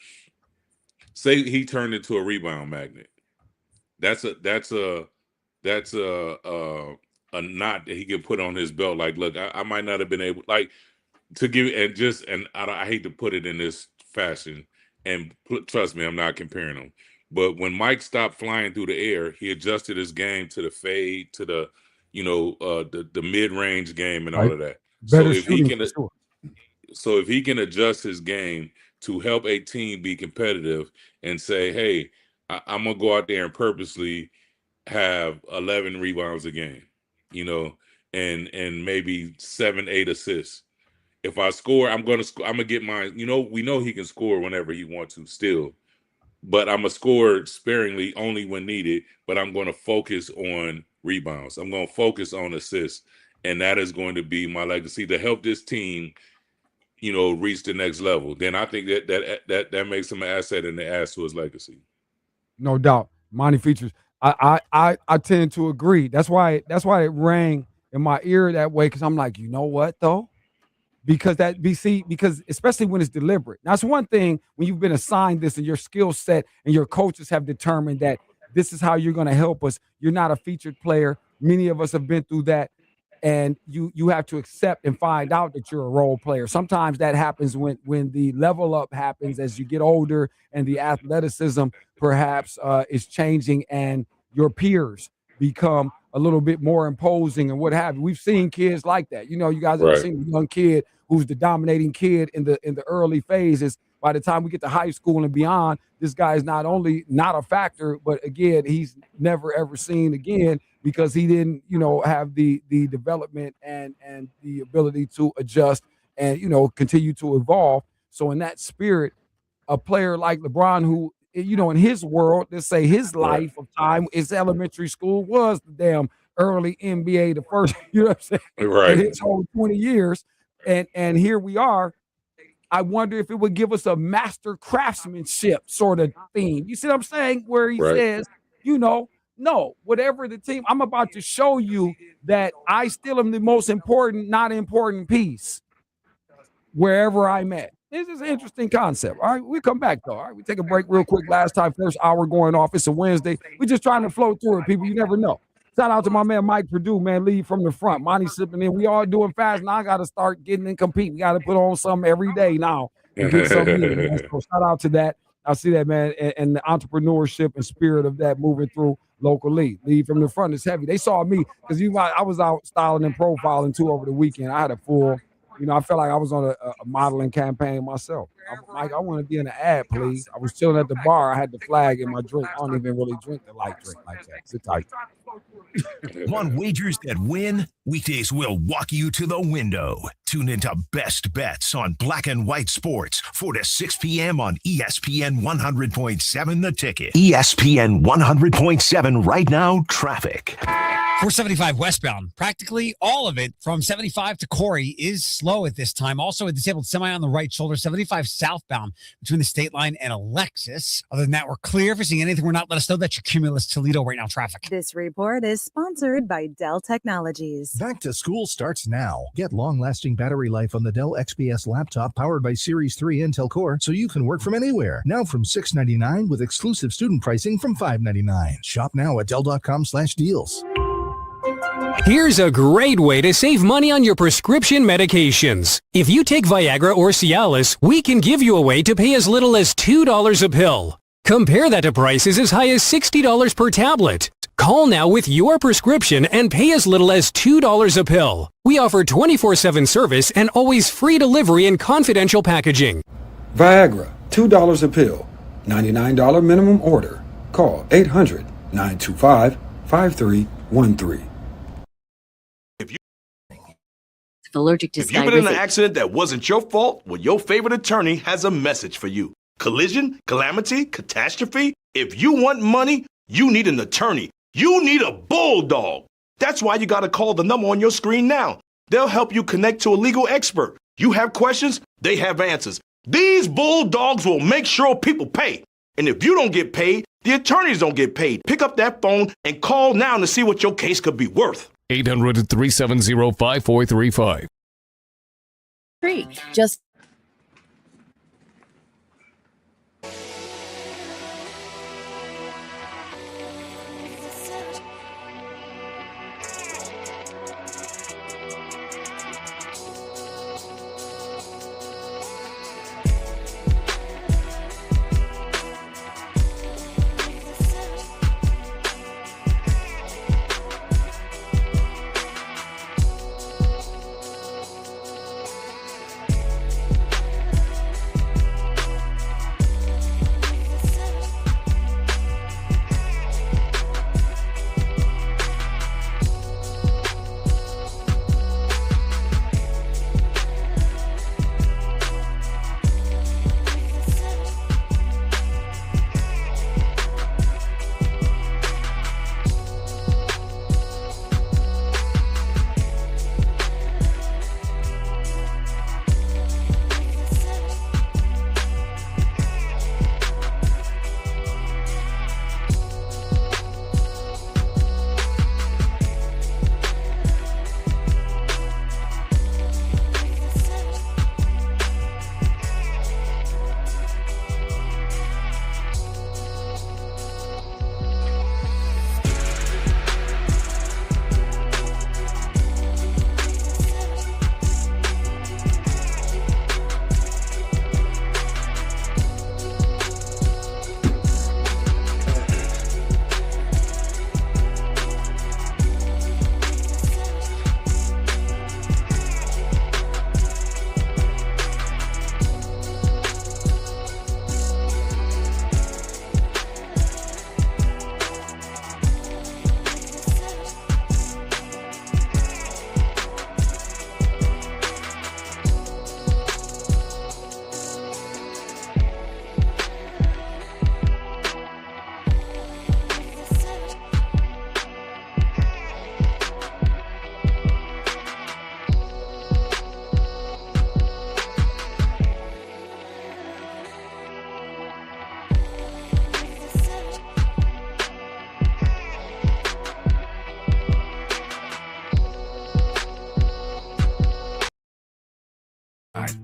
say he turned into a rebound magnet. That's a knot that he can put on his belt. Like, look, I might not have been able, like, to give, and I hate to put it in this fashion, and trust me, I'm not comparing them. But when Mike stopped flying through the air, he adjusted his game to the fade, to the, the mid-range game and all of that. Better shooting, So if he can adjust his game to help a team be competitive and say, hey, I'm going to go out there and purposely have 11 rebounds a game, and maybe 7-8 assists. If I score, I'm going to get mine. We know he can score whenever he wants to still, but I'm going to score sparingly only when needed, but I'm going to focus on rebounds. I'm going to focus on assists, and that is going to be my legacy to help this team reach the next level. Then I think that makes him an asset and it adds to his legacy. No doubt. Monty Features. I tend to agree. That's why it rang in my ear that way, because I'm like, you know what though? Because especially when it's deliberate. Now, it's one thing when you've been assigned this and your skill set and your coaches have determined that this is how you're going to help us. You're not a featured player. Many of us have been through that. And you have to accept and find out that you're a role player. Sometimes that happens when the level up happens as you get older and the athleticism perhaps is changing and your peers become a little bit more imposing and what have you. We've seen kids like that. You guys have seen a young kid who's the dominating kid in the early phases. By the time we get to high school and beyond, this guy is not only not a factor, but again, he's never ever seen again, because he didn't, have the development and the ability to adjust and, continue to evolve. So in that spirit, a player like LeBron, who, in his world, let's say his life of time, his elementary school was the damn early NBA, the first, I'm saying? Right. His whole 20 years. And here we are. I wonder if it would give us a master craftsmanship sort of theme. You see what I'm saying? Where he says, no, whatever the team, I'm about to show you that I still am the most important, not important piece wherever I'm at. This is an interesting concept. All right, we come back though. All right, we take a break real quick. Last time, first hour going off. It's a Wednesday. We're just trying to flow through it, people. You never know. Shout out to my man Mike Purdue, man, lead from the front. Monty sipping in. We all doing fast. Now I got to start getting and compete. We got to put on something every day now and get something in, man. So shout out to that. I see that, man, and the entrepreneurship and spirit of that moving through locally. Lead from the front is heavy. They saw me because I was out styling and profiling too over the weekend. I had a full, I felt like I was on a modeling campaign myself. Mike, I want to be in an ad, please. I was chilling at the bar. I had the flag in my drink. I don't even really drink the light drink like that. Sit tight. Want wagers that win? Weekdays will walk you to the window. Tune into Best Bets on Black and White Sports, 4 to 6 p.m. on ESPN 100.7 The Ticket. ESPN 100.7 right now, traffic. 475 westbound. Practically all of it from 75 to Corey is slow at this time. Also a disabled semi on the right shoulder. 75 southbound between the state line and Alexis. Other than that, we're clear. If you're seeing anything we're not, let us know. That's your Cumulus Toledo right now traffic. This report is sponsored by Dell Technologies. Back to school starts now. Get long-lasting battery life on the Dell XPS laptop powered by Series 3 Intel Core so you can work from anywhere. Now from $699 with exclusive student pricing from $599. Shop now at Dell.com/deals. Here's a great way to save money on your prescription medications. If you take Viagra or Cialis, we can give you a way to pay as little as $2 a pill. Compare that to prices as high as $60 per tablet. Call now with your prescription and pay as little as $2 a pill. We offer 24/7 service and always free delivery and confidential packaging. Viagra, $2 a pill. $99 minimum order. Call 800-925-5313. Allergic to If you've been in an accident that wasn't your fault, well, your favorite attorney has a message for you. Collision, calamity, catastrophe. If you want money, you need an attorney. You need a bulldog. That's why you got to call the number on your screen now. They'll help you connect to a legal expert. You have questions, they have answers. These bulldogs will make sure people pay. And if you don't get paid, the attorneys don't get paid. Pick up that phone and call now to see what your case could be worth. 800-370-5435. free. Just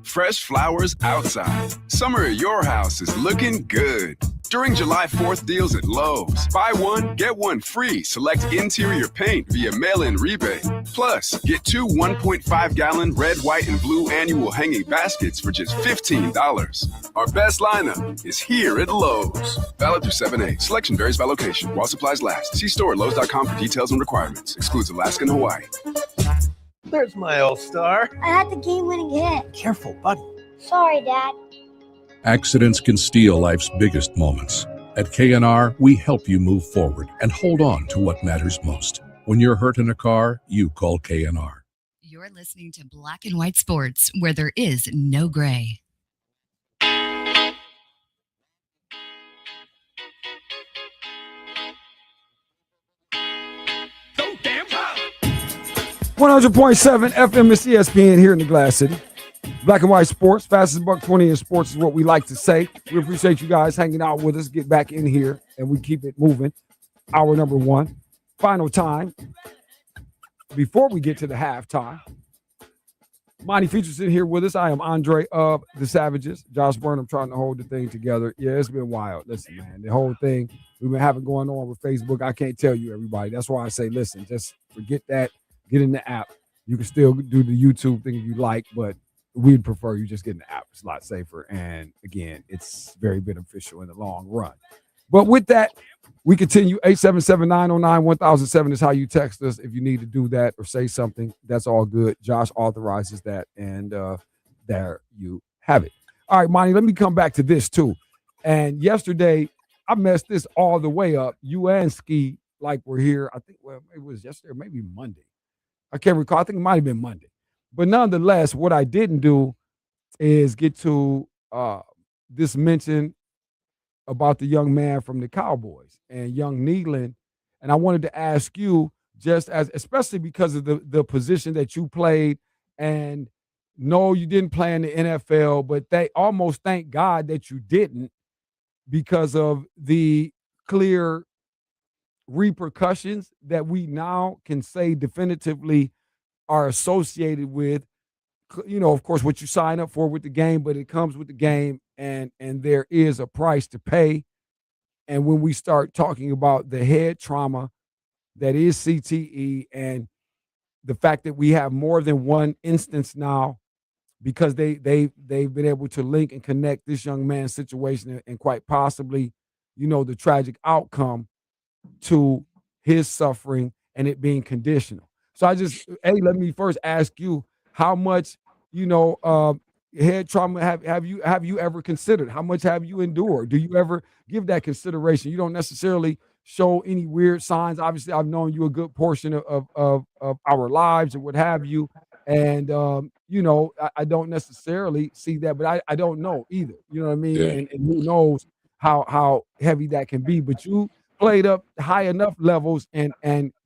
Fresh flowers outside. Summer at your house is looking good. During July 4th deals at Lowe's, buy one, get one free. Select interior paint via mail-in rebate. Plus, get two 1.5-gallon red, white, and blue annual hanging baskets for just $15. Our best lineup is here at Lowe's. Valid through 7/8. Selection varies by location. While supplies last. See store at Lowe's.com for details and requirements. Excludes Alaska and Hawaii. There's my all-star. I had the game-winning hit. Careful, buddy. Sorry, Dad. Accidents can steal life's biggest moments. At K&R, we help you move forward and hold on to what matters most. When you're hurt in a car, you call K&R. You're listening to Black and White Sports, where there is no gray. Go damn 100.7 FM is ESPN here in the Glass City. Black and white sports, fastest $1.20 in sports is what we like to say. We appreciate you guys hanging out with us. Get back in here and we keep it moving. Hour number one. Final time. Before we get to the halftime, Monty Features in here with us. I am Andre of the Savages. Josh Burnham trying to hold the thing together. Yeah, it's been wild. Listen, man, the whole thing we've been having going on with Facebook, I can't tell you, everybody. That's why I say, listen, just forget that. Get in the app. You can still do the YouTube thing if you like, but we'd prefer you just get in the app. It's a lot safer. And again, it's very beneficial in the long run. But with that, we continue. 877-909-1007 is how you text us if you need to do that or say something. That's all good. Josh authorizes that. And there you have it. All right, Monty, let me come back to this too. And yesterday, I messed this all the way up. You and Ski, like, were here. I think, well, it was yesterday or maybe Monday. I can't recall. I think it might have been Monday. But nonetheless, what I didn't do is get to this mention about the young man from the Cowboys and young Nealon. And I wanted to ask you, just as, especially because of the position that you played, and no, you didn't play in the NFL, but they almost thank God that you didn't because of the clear repercussions that we now can say definitively are associated with, you know, of course, what you sign up for with the game, but it comes with the game, and there is a price to pay. And when we start talking about the head trauma that is CTE, and the fact that we have more than one instance now, because they've been able to link and connect this young man's situation and quite possibly, you know, the tragic outcome to his suffering and it being conditional. So let me first ask you, how much, you know, head trauma have you ever considered? How much have you endured? Do you ever give that consideration? You don't necessarily show any weird signs. Obviously, I've known you a good portion of our lives and what have you. And, you know, I don't necessarily see that, but I don't know either. You know what I mean? Yeah. And who knows how heavy that can be. But you played up high enough levels and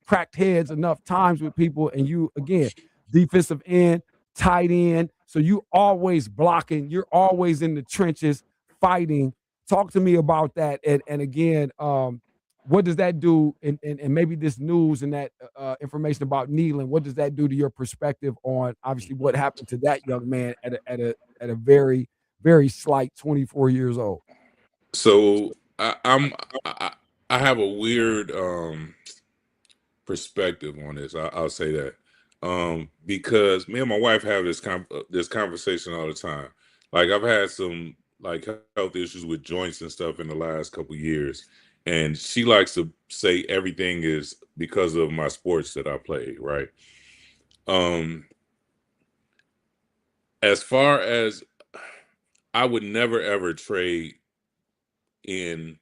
cracked heads enough times with people. And you, again, defensive end, tight end. So you always blocking. You're always in the trenches fighting. Talk to me about that. And again, what does that do? And maybe this news and that information about Nealon, what does that do to your perspective on obviously what happened to that young man at a very, very slight 24 years old? So I have a weird perspective on this. I'll say that because me and my wife have this conversation all the time. Like, I've had some like health issues with joints and stuff in the last couple years, and she likes to say everything is because of my sports that I play, right? As far as, I would never ever trade in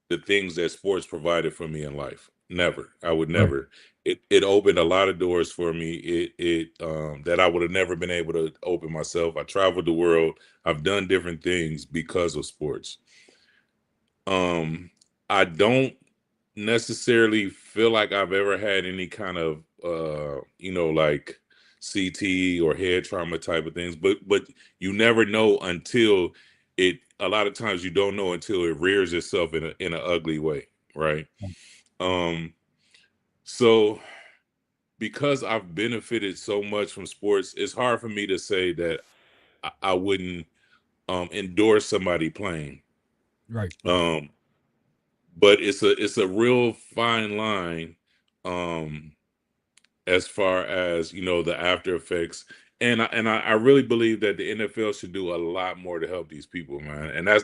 the things that sports provided for me in life. Never. I would never. It opened a lot of doors for me. It that I would have never been able to open myself. I traveled the world. I've done different things because of sports. I don't necessarily feel like I've ever had any kind of you know, like CT or head trauma type of things, but you never know until it, a lot of times you don't know until it rears itself in an ugly way, right? So because I've benefited so much from sports, it's hard for me to say that I wouldn't endorse somebody playing. Right. But it's a real fine line as far as, you know, the after effects. And I really believe that the NFL should do a lot more to help these people, man. And that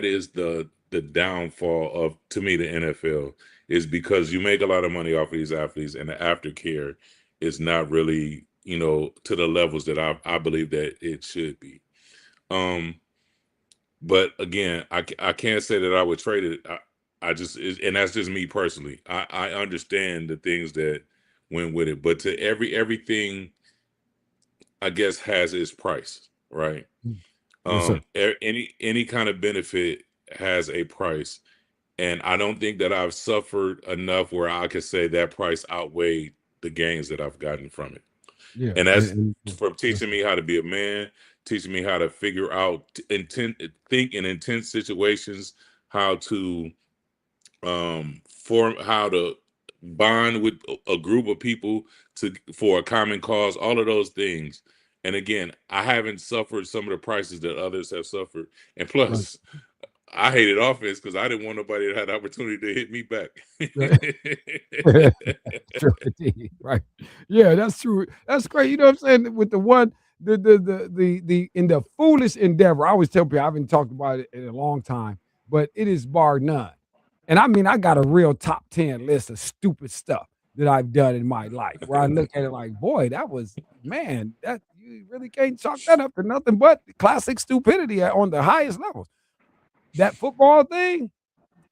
is the downfall of, to me, the NFL, is because you make a lot of money off of these athletes, and the aftercare is not really, you know, to the levels that I believe that it should be. But again, I can't say that I would trade it. And that's just me personally. I understand the things that went with it, but to everything, I guess, has its price, right? Yes, sir. Any kind of benefit has a price, And I don't think that I've suffered enough where I could say that price outweighed the gains that I've gotten from it. Yeah, And that's from teaching me how to be a man, teaching me how to figure out think in intense situations, how to form, how to bond with a group of people for a common cause, all of those things. And again, I haven't suffered some of the prices that others have suffered. And plus, I hated offense because I didn't want nobody that had the opportunity to hit me back. Sure indeed. Right. Yeah, that's true. That's great. You know what I'm saying? With the in the foolish endeavor, I always tell people I haven't talked about it in a long time, but it is bar none. And I mean, I got a real top 10 list of stupid stuff that I've done in my life where I look at it like, boy, that was, man, that you really can't chalk that up to nothing but classic stupidity on the highest levels. That football thing,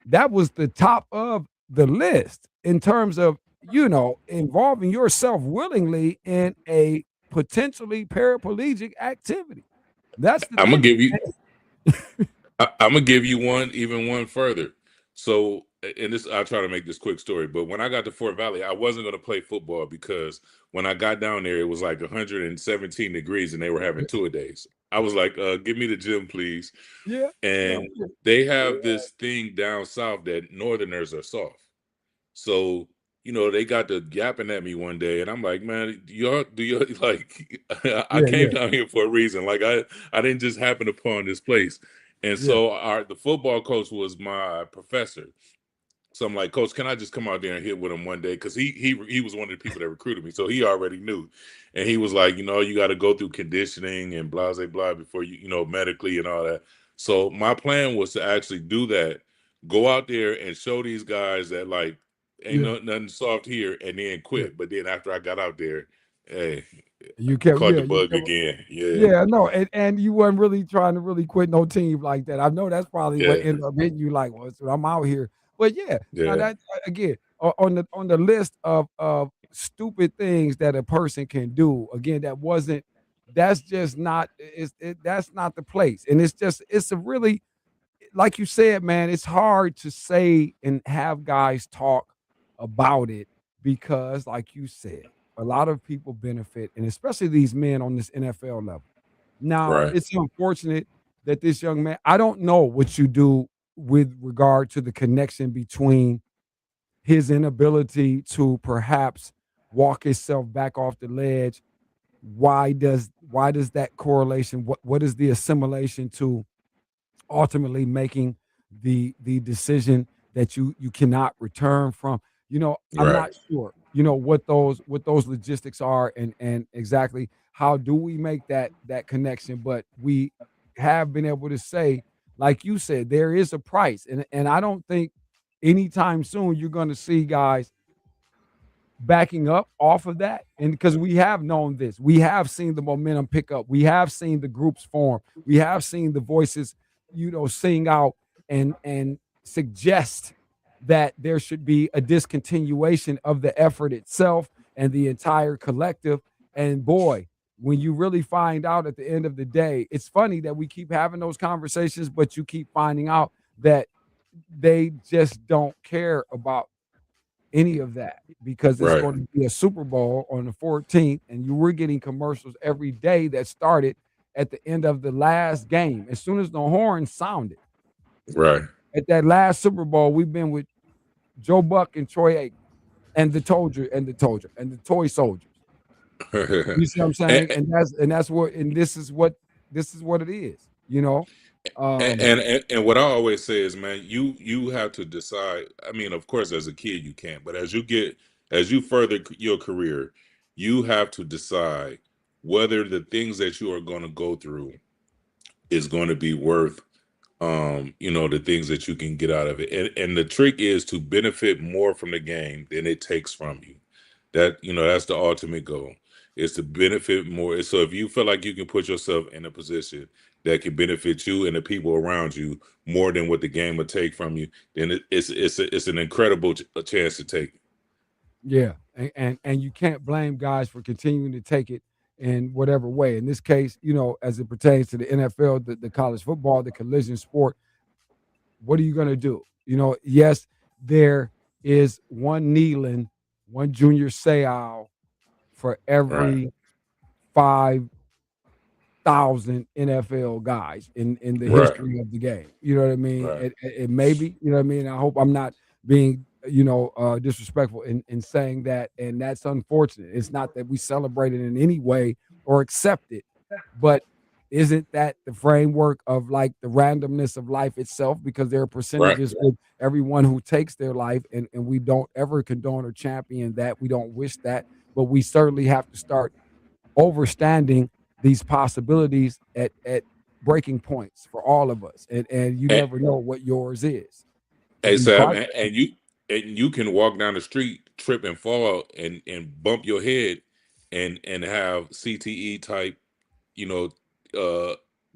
that was the top of the list in terms of, involving yourself willingly in a potentially paraplegic activity. That's the I'm gonna thing. give you I'm gonna give you one further. So, and this, I'll try to make this quick story, but when I got to Fort Valley, I wasn't going to play football because when I got down there, it was like 117 degrees and they were having tour days. I was like, give me the gym, please. Yeah. And they have this thing down south that Northerners are soft. So, they got to yapping at me one day, and I'm like, man, do you like, I came down here for a reason. Like, I didn't just happen upon this place. And so the football coach was my professor. So I'm like, Coach, can I just come out there and hit with him one day? Because he was one of the people that recruited me. So he already knew. And he was like, you got to go through conditioning and blah, blah, blah before medically and all that. So my plan was to actually do that, go out there and show these guys that like ain't nothing soft here, and then quit. But then after I got out there, hey, you kept caught the bug again. Yeah, no, and you weren't really trying to really quit no team like that. I know that's probably what ended up hitting you like, well, so I'm out here. But now that again on the list of stupid things that a person can do, again, that's just not that's not the place. And it's a really, like you said, man, it's hard to say and have guys talk about it because, like you said, a lot of people benefit, and especially these men on this NFL level. Now, it's unfortunate that this young man, I don't know what you do with regard to the connection between his inability to perhaps walk himself back off the ledge. Why does that correlation, what is the assimilation to ultimately making the decision that you cannot return from? I'm not sure what those logistics are and exactly how do we make that connection, but we have been able to say, like you said, there is a price, and I don't think anytime soon you're going to see guys backing up off of that. And because we have known this, we have seen the momentum pick up, we have seen the groups form, we have seen the voices sing out and suggest that there should be a discontinuation of the effort itself and the entire collective. And boy, when you really find out at the end of the day, it's funny that we keep having those conversations, but you keep finding out that they just don't care about any of that because it's going to be a Super Bowl on the 14th, and you were getting commercials every day that started at the end of the last game. As soon as the horn sounded, at that last Super Bowl, we've been with Joe Buck and Troy Aikman and the toy soldiers. You see what I'm saying? And this is what it is, And what I always say is, man, you have to decide. I mean, of course, as a kid you can't, but as you further your career, you have to decide whether the things that you are going to go through is going to be worth the things that you can get out of it. And the trick is to benefit more from the game than it takes from you. That's the ultimate goal, is to benefit more. So if you feel like you can put yourself in a position that can benefit you and the people around you more than what the game will take from you, then it's an incredible chance to take. Yeah, and you can't blame guys for continuing to take it in whatever way. In this case, as it pertains to the NFL, the college football, the collision sport, what are you going to do? Yes, there is one Nealon, one Junior Seau for every 5,000 NFL guys in the Right. history of the game. You know what I mean? Right. It may be, you know what I mean? I hope I'm not being, disrespectful in saying that. And that's unfortunate. It's not that we celebrate it in any way or accept it, but isn't that the framework of like the randomness of life itself? Because there are percentages with everyone who takes their life, and we don't ever condone or champion that. We don't wish that, but we certainly have to start overstanding these possibilities at breaking points for all of us. And you never know what yours is. Hey, Sam, and you can walk down the street, trip and fall, and bump your head, and have CTE type,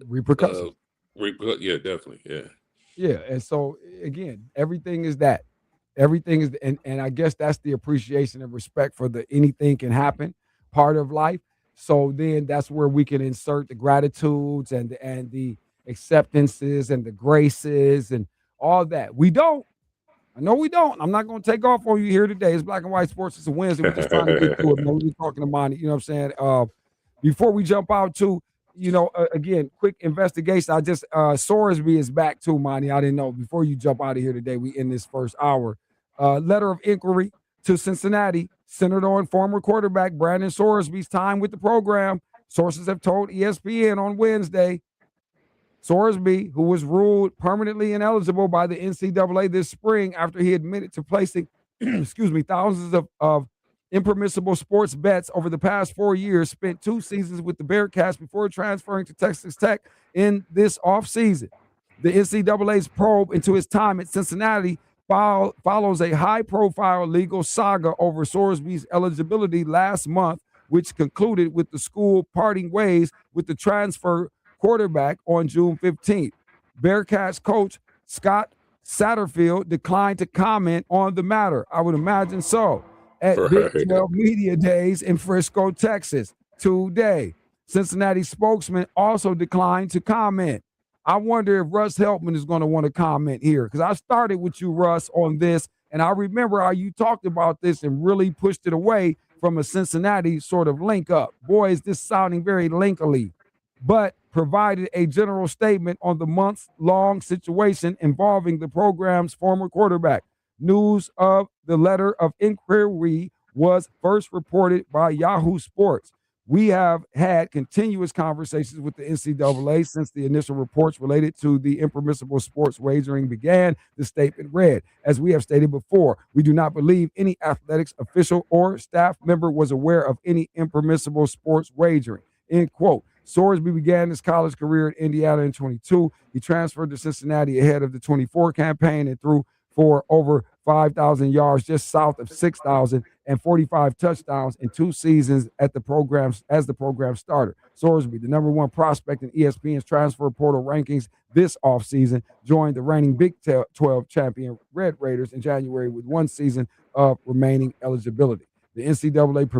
repercussions. Yeah, definitely, Yeah, and so again, everything is that. Everything is, and I guess that's the appreciation and respect for the anything can happen part of life. So then that's where we can insert the gratitudes and the acceptances and the graces and all that. We don't. I know we don't. I'm not going to take off on you here today. It's Black and White Sports. It's a Wednesday. We're just trying to get through it. Man. We're talking to Monty. You know what I'm saying? Before we jump out to, again, quick investigation. I just Sorsby is back too, Monty. I didn't know. Before you jump out of here today, we end this first hour. Letter of inquiry to Cincinnati, centered on former quarterback Brandon Sorsby's time with the program. Sources have told ESPN on Wednesday. Sorsby, who was ruled permanently ineligible by the NCAA this spring after he admitted to placing, thousands of impermissible sports bets over the past 4 years, spent 2 seasons with the Bearcats before transferring to Texas Tech in this offseason. The NCAA's probe into his time at Cincinnati follows a high-profile legal saga over Sorsby's eligibility last month, which concluded with the school parting ways with the transfer quarterback on June 15th. Bearcats coach Scott Satterfield declined to comment on the matter. I would imagine so. At Big 12 Media Days in Frisco, Texas, today. Cincinnati spokesman also declined to comment. I wonder if Russ Heltman is going to want to comment here, because I started with you, Russ, on this, and I remember how you talked about this and really pushed it away from a Cincinnati sort of link up. Boy, is this sounding very linkily, but provided a general statement on the months-long situation involving the program's former quarterback. News of the letter of inquiry was first reported by Yahoo Sports. We have had continuous conversations with the NCAA since the initial reports related to the impermissible sports wagering began, the statement read. As we have stated before, we do not believe any athletics official or staff member was aware of any impermissible sports wagering, end quote. Sorsby began his college career at Indiana in 22. He transferred to Cincinnati ahead of the 24 campaign and threw for over 5,000 yards, just south of 6,000, and 45 touchdowns in 2 seasons as the program starter. Sorsby, the number 1 prospect in ESPN's transfer portal rankings this offseason, joined the reigning Big 12 champion Red Raiders in January with 1 season of remaining eligibility. The NCAA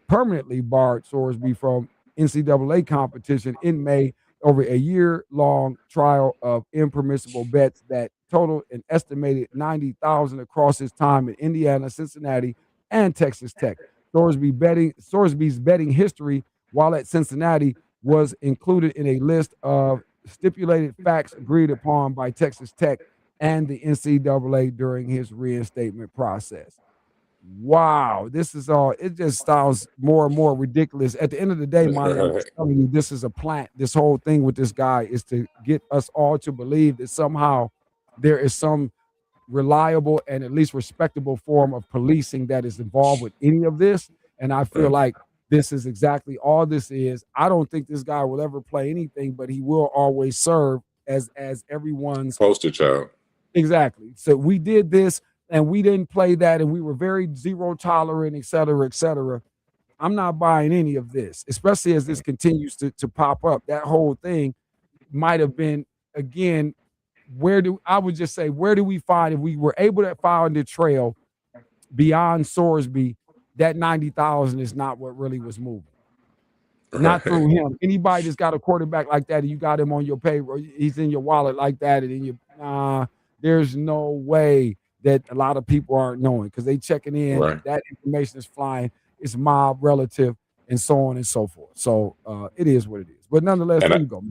permanently barred Sorsby from NCAA competition in May over a year-long trial of impermissible bets that totaled an estimated 90,000 across his time in Indiana, Cincinnati, and Texas Tech. Sorsby's betting history while at Cincinnati was included in a list of stipulated facts agreed upon by Texas Tech and the NCAA during his reinstatement process. Wow, this is all, it just sounds more and more ridiculous. At the end of the day, Monty, I'm just telling you, this is a plant. This whole thing with this guy is to get us all to believe that somehow there is some reliable and at least respectable form of policing that is involved with any of this. And I feel like this is exactly all this is. I don't think this guy will ever play anything, but he will always serve as everyone's poster child. Exactly. So we did this and we didn't play that, and we were very zero tolerant, et cetera, et cetera. I'm not buying any of this, especially as this continues to pop up. That whole thing might have been, again, where do we find, if we were able to find the trail beyond Sorsby, that 90,000 is not what really was moving. Not through him. Anybody that's got a quarterback like that and you got him on your payroll, he's in your wallet like that, and then There's no way that a lot of people aren't knowing because they checking in. Right. That information is flying. It's mob relative and so on and so forth. So it is what it is. But nonetheless, And there I, you go.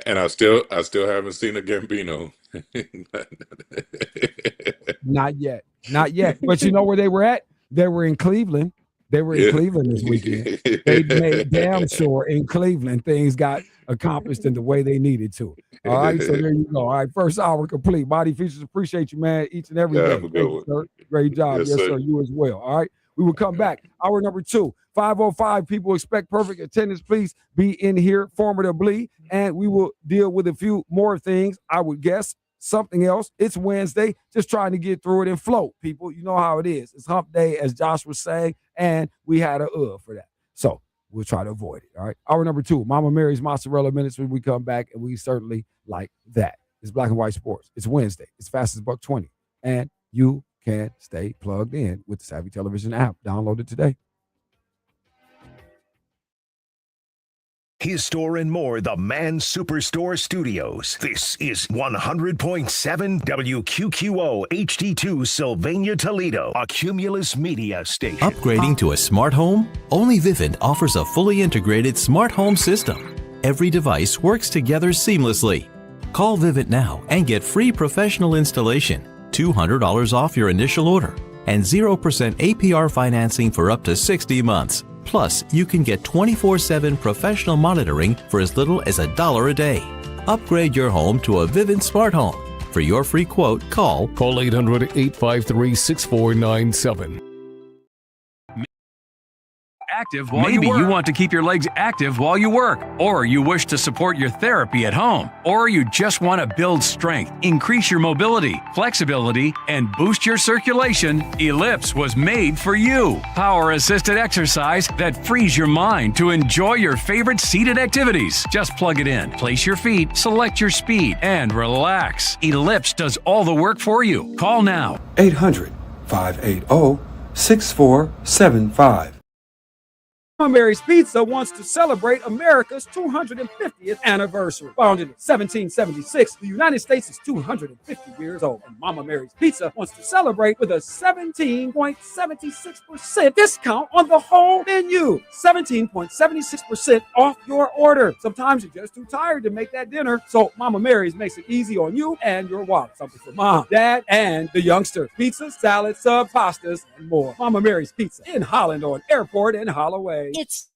and I still haven't seen a Gambino. Not yet. But you know where they were at? They were in Cleveland. They were in Cleveland this weekend. They made damn sure in Cleveland things got accomplished in the way they needed to. All right, so there you go. All right, first hour complete. Body Features, appreciate you, man, each and every day. Have a good one. Sir. Great job. Yes, sir. You as well. All right, we will come back. Hour number 2, 5:05. People expect perfect attendance. Please be in here formidably, and we will deal with a few more things, I would guess. Something else. It's Wednesday. Just trying to get through it and float, people. You know how it is. It's hump day, as Josh was saying, and we had a for that. So we'll try to avoid it. All right. Hour number 2, Mama Mary's Mozzarella Minutes when we come back, and we certainly like that. It's Black and White Sports. It's Wednesday. It's fast as $1.20. And you can stay plugged in with the Savvy Television app. Download it today. His store and more, the Man Superstore Studios. This is 100.7 WQQO HD2 Sylvania, Toledo, a Cumulus media station. Upgrading to a smart home? Only Vivint offers a fully integrated smart home system. Every device works together seamlessly. Call Vivint now and get free professional installation, $200 off your initial order, and 0% APR financing for up to 60 months. Plus, you can get 24/7 professional monitoring for as little as $1 a day. Upgrade your home to a Vivint Smart Home. For your free quote, call 800-853-6497. Active while Maybe you want to keep your legs active while you work, or you wish to support your therapy at home, or you just want to build strength, increase your mobility, flexibility, and boost your circulation. Ellipse was made for you. Power-assisted exercise that frees your mind to enjoy your favorite seated activities. Just plug it in, place your feet, select your speed, and relax. Ellipse does all the work for you. Call now. 800-580-6475. Mama Mary's Pizza wants to celebrate America's 250th anniversary. Founded in 1776, the United States is 250 years old, and Mama Mary's Pizza wants to celebrate with a 17.76% discount on the whole menu. 17.76% off your order. Sometimes you're just too tired to make that dinner, so Mama Mary's makes it easy on you and your wallet. Something for mom, dad, and the youngster. Pizza, salad, sub, pastas, and more. Mama Mary's Pizza in Holland on Airport and Holloway. It's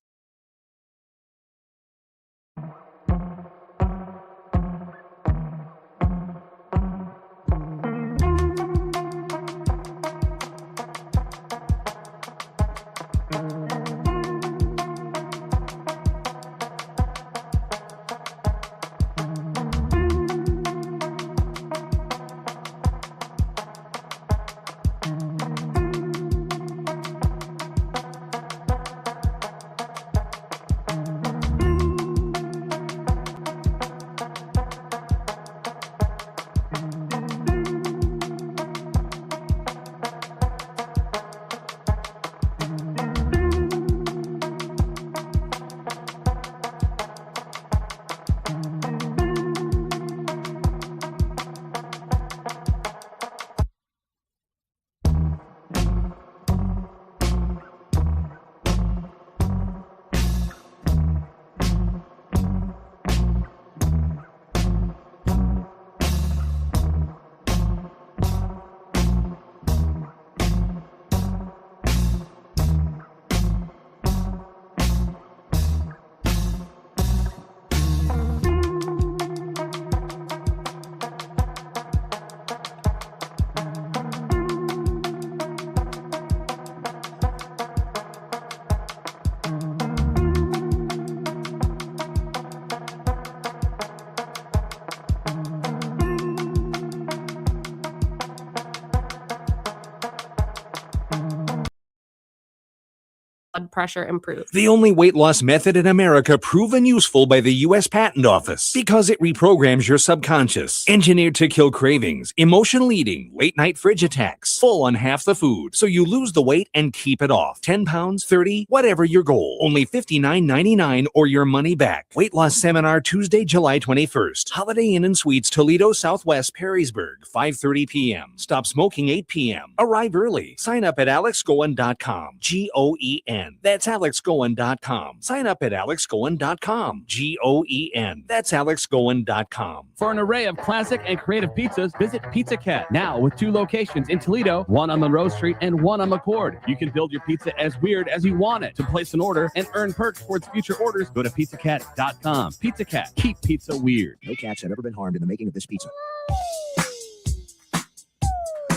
blood pressure improved. The only weight loss method in America proven useful by the U.S. Patent Office because it reprograms your subconscious. Engineered to kill cravings, emotional eating, late night fridge attacks, full on half the food, so you lose the weight and keep it off. 10 pounds, 30, whatever your goal. Only $59.99 or your money back. Weight loss seminar Tuesday, July 21st. Holiday Inn and Suites, Toledo, Southwest, Perrysburg, 5:30 p.m. Stop smoking 8 p.m. Arrive early. Sign up at alexgoen.com. Goen. That's alexgoen.com. Sign up at alexgoen.com. Goen. That's alexgoen.com. For an array of classic and creative pizzas, visit Pizza Cat. Now with 2 locations in Toledo, one on Monroe Street and one on McCord. You can build your pizza as weird as you want it. To place an order and earn perks towards future orders, go to pizzacat.com. Pizza Cat. Keep pizza weird. No cats have ever been harmed in the making of this pizza.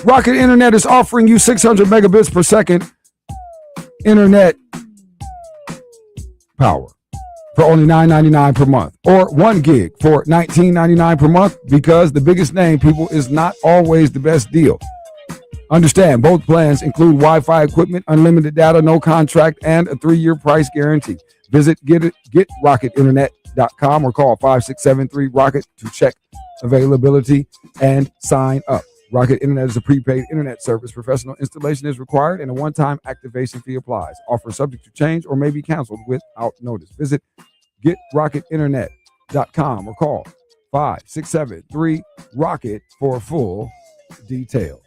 Rocket Internet is offering you 600 megabits per second internet power for only $9.99 per month, or 1 gig for $19.99 per month, because the biggest name, people, is not always the best deal. Understand, both plans include Wi-Fi equipment, unlimited data, no contract, and a 3-year price guarantee. Visit getrocketinternet.com or call 5673-ROCKET to check availability and sign up. Rocket Internet is a prepaid internet service. Professional installation is required and a one-time activation fee applies. Offer subject to change or may be canceled without notice. Visit getrocketinternet.com or call 5673-ROCKET for full details.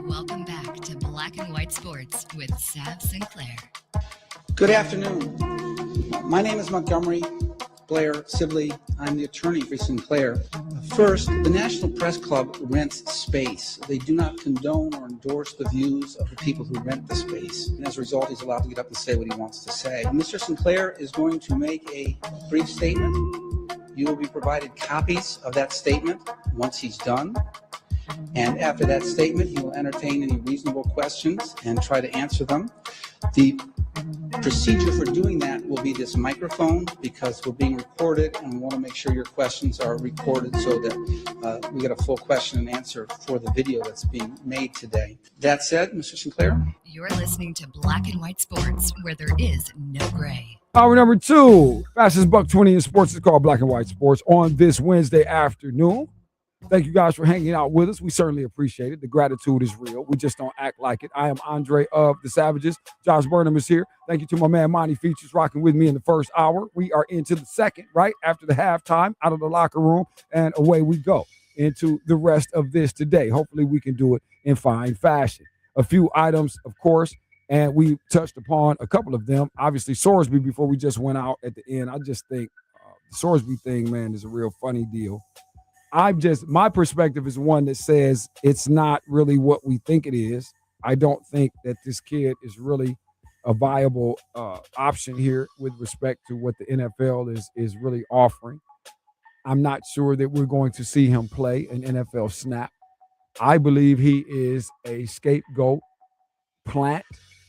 Welcome back to Black and White Sports with Sav Sinclair. Good afternoon. My name is Montgomery Blair Sibley. I'm the attorney for Sinclair. First, the National Press Club rents space. They do not condone or endorse the views of the people who rent the space. And as a result, he's allowed to get up and say what he wants to say. Mr. Sinclair is going to make a brief statement. You will be provided copies of that statement once he's done. And after that statement, he will entertain any reasonable questions and try to answer them. The procedure for doing that will be this microphone, because we're being recorded and we want to make sure your questions are recorded so that we get a full question and answer for the video that's being made today. That said, Mr. Sinclair? You're listening to Black and White Sports, where there is no gray. Hour number 2, fastest buck 20 in sports, is called Black and White Sports on this Wednesday afternoon. Thank you guys for hanging out with us. We certainly appreciate it. The gratitude is real. We just don't act like it. I am Andre of the Savages. Josh Burnham is here. Thank you to my man Monty Features rocking with me in the first hour. We are into the second, right after the halftime, out of the locker room, and away we go into the rest of this today. Hopefully we can do it in fine fashion. A few items, of course, and we touched upon a couple of them. Obviously, Sorsby, before we just went out at the end, I just think the Sorsby thing, man, is a real funny deal. My perspective is one that says it's not really what we think it is. I don't think that this kid is really a viable option here with respect to what the NFL is really offering. I'm not sure that we're going to see him play an NFL snap. I believe he is a scapegoat, plant,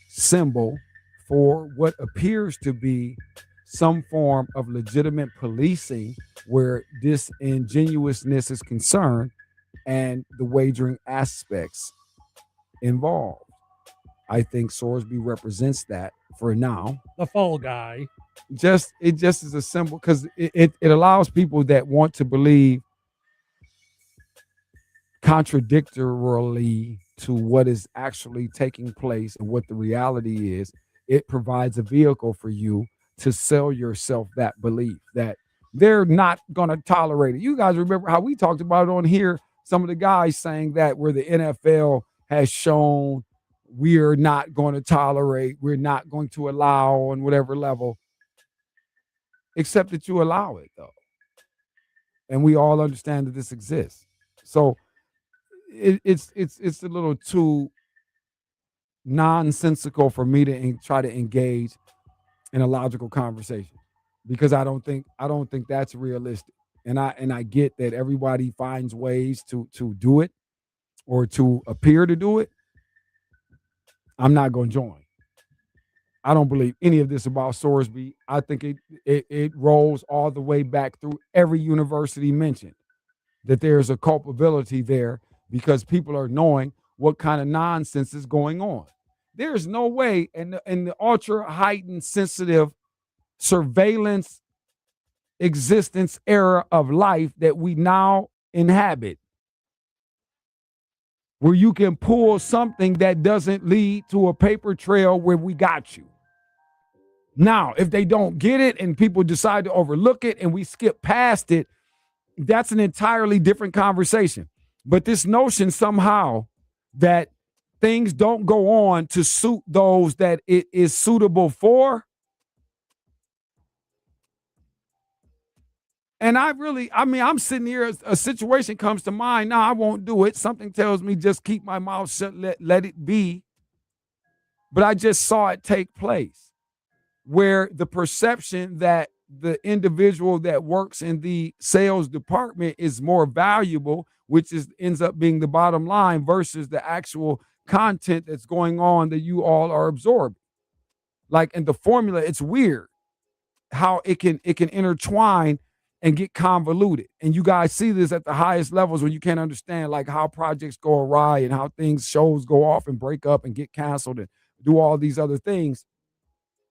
symbol for what appears to be some form of legitimate policing where disingenuousness is concerned and the wagering aspects involved. I think Sorsby represents that for now. The fall guy. It just is a symbol, because it allows people that want to believe contradictorily to what is actually taking place and what the reality is. It provides a vehicle for you to sell yourself that belief that they're not going to tolerate it. You guys remember how we talked about it on here, some of the guys saying that where the NFL has shown we're not going to tolerate, we're not going to allow on whatever level, except that you allow it, though. And we all understand that this exists. So it's a little too nonsensical for me to try to engage in a logical conversation, because I don't think that's realistic. And I get that everybody finds ways to do it or to appear to do it. I'm not going to join. I don't believe any of this about Sorsby. I think it rolls all the way back through every university mentioned that there's a culpability there because people are knowing what kind of nonsense is going on. There's no way in the ultra heightened sensitive surveillance existence era of life that we now inhabit, where you can pull something that doesn't lead to a paper trail where we got you. Now, if they don't get it and people decide to overlook it and we skip past it, that's an entirely different conversation. But this notion somehow that things don't go on to suit those that it is suitable for. And I'm sitting here, a situation comes to mind. No, I won't do it. Something tells me just keep my mouth shut, let it be. But I just saw it take place where the perception that the individual that works in the sales department is more valuable, which ends up being the bottom line versus the actual content that's going on that you all are absorbing. Like in the formula, it's weird how it can intertwine and get convoluted. And you guys see this at the highest levels when you can't understand like how projects go awry and how shows go off and break up and get canceled and do all these other things.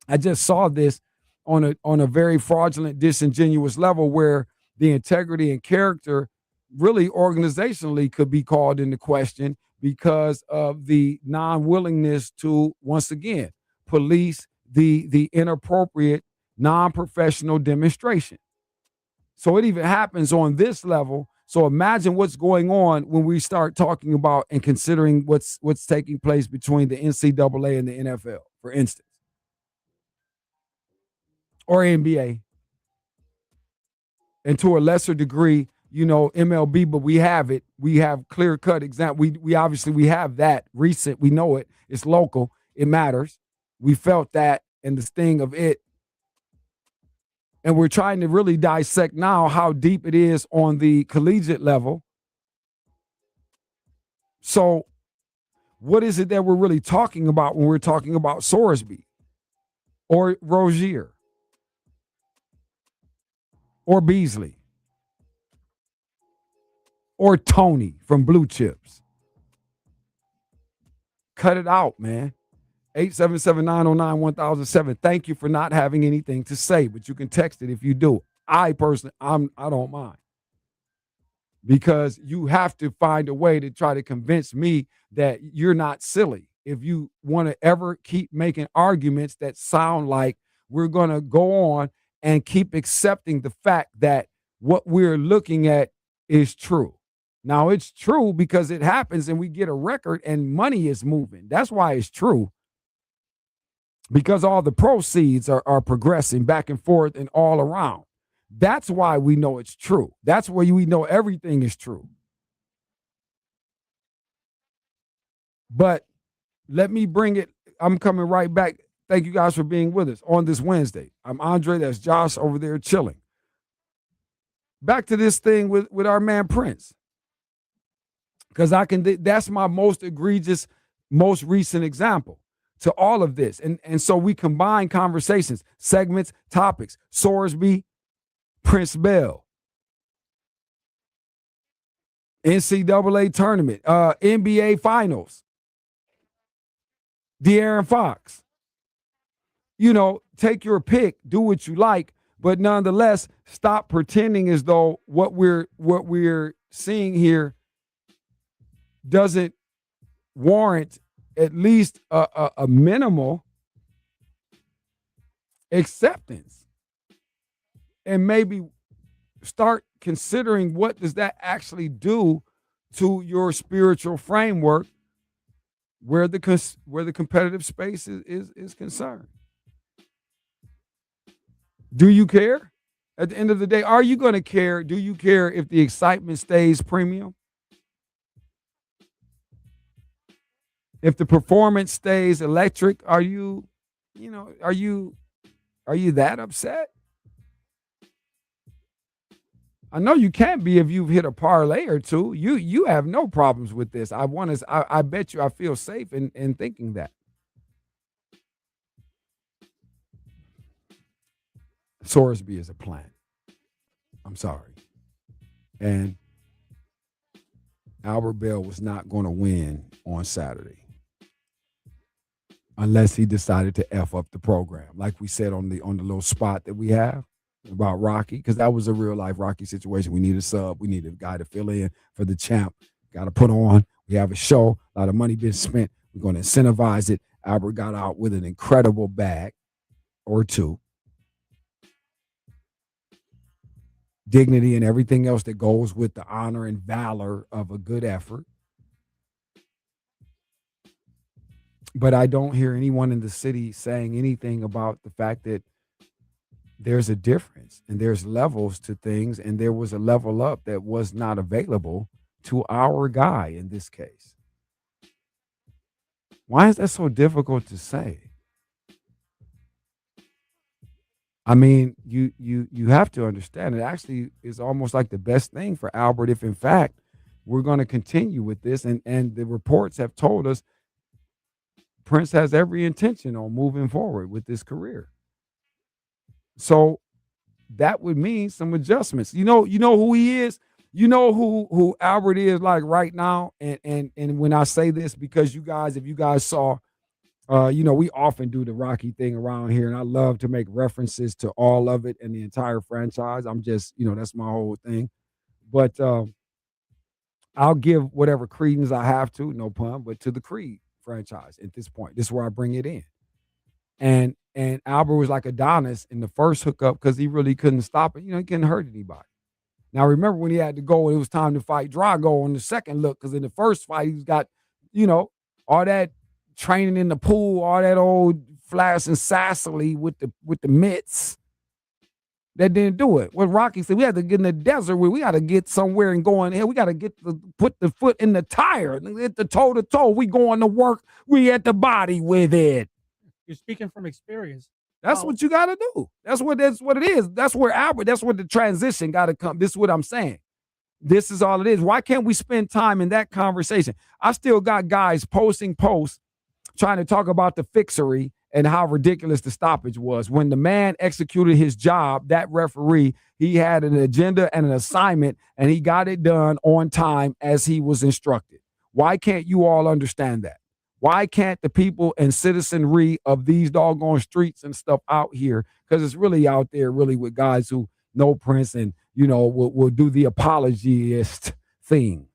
I just saw this on a very fraudulent, disingenuous level where the integrity and character really organizationally could be called into question because of the non-willingness to, once again, police the inappropriate, non-professional demonstration. So it even happens on this level. So imagine what's going on when we start talking about and considering what's taking place between the NCAA and the NFL, for instance, or NBA, and to a lesser degree, MLB. But we have it. We have clear-cut example. We obviously have that recent. We know it. It's local. It matters. We felt that and the sting of it. And we're trying to really dissect now how deep it is on the collegiate level. So what is it that we're really talking about when we're talking about Sorsby or Rozier or Beasley or Tony from Blue Chips? Cut it out, man. 877-909-1007. Thank you for not having anything to say, but you can text it if you do. I personally, I don't mind, because you have to find a way to try to convince me that you're not silly. If you want to ever keep making arguments that sound like we're going to go on and keep accepting the fact that what we're looking at is true. Now, it's true because it happens and we get a record and money is moving. That's why it's true. Because all the proceeds are progressing back and forth and all around. That's why we know it's true. That's why we know everything is true. But let me bring it. I'm coming right back. Thank you guys for being with us on this Wednesday. I'm Andre. That's Josh over there chilling. Back to this thing with our man Prince. Because that's my most egregious, most recent example to all of this. And so we combine conversations, segments, topics. Sorsby, Prince Bell, NCAA tournament, NBA finals, De'Aaron Fox. Take your pick, do what you like, but nonetheless, stop pretending as though what we're seeing here doesn't warrant at least a minimal acceptance, and maybe start considering what does that actually do to your spiritual framework where the competitive space is concerned. Do you care? At the end of the day, are you going to care? Do you care if the excitement stays premium? If the performance stays electric, are you that upset? I know you can't be if you've hit a parlay or two. You have no problems with this. I bet you I feel safe in thinking that. Sorsby is a plant. I'm sorry. And Albert Bell was not going to win on Saturday unless he decided to F up the program, like we said on the little spot that we have about Rocky, because that was a real life Rocky situation. We need a sub. We need a guy to fill in for the champ. Got to put on. We have a show. A lot of money been spent. We're going to incentivize it. Albert got out with an incredible bag or two. Dignity and everything else that goes with the honor and valor of a good effort. But I don't hear anyone in the city saying anything about the fact that there's a difference and there's levels to things, and there was a level up that was not available to our guy in this case. Why is that so difficult to say? I mean, you have to understand it actually is almost like the best thing for Albert if, in fact, we're going to continue with this. And the reports have told us Prince has every intention on moving forward with this career. So that would mean some adjustments. You know who he is? You know who Albert is like right now? And when I say this, because if you guys saw, we often do the Rocky thing around here, and I love to make references to all of it and the entire franchise. I'm just, that's my whole thing. But I'll give whatever credence I have to, no pun, but to the Creed franchise at this point. This is where I bring it in. And Albert was like Adonis in the first hookup because he really couldn't stop it. He couldn't hurt anybody. Now, remember when he had to go, it was time to fight Drago on the second look, because in the first fight, he's got, all that training in the pool, all that old Flash and Sassily with the mitts. That didn't do it. What Rocky said, we had to get in the desert where we got to get somewhere and go in here. We got to put the foot in the tire, hit the toe to toe. We going to work. We at the body with it. You're speaking from experience. That's what you got to do. That's what it is. That's where Albert, that's where the transition got to come. This is what I'm saying. This is all it is. Why can't we spend time in that conversation? I still got guys posting posts trying to talk about the fixery and how ridiculous the stoppage was. When the man executed his job, that referee, he had an agenda and an assignment, and he got it done on time as he was instructed. Why can't you all understand that? Why can't the people and citizenry of these doggone streets and stuff out here, because it's really out there really with guys who know Prince and, will do the apologist thing.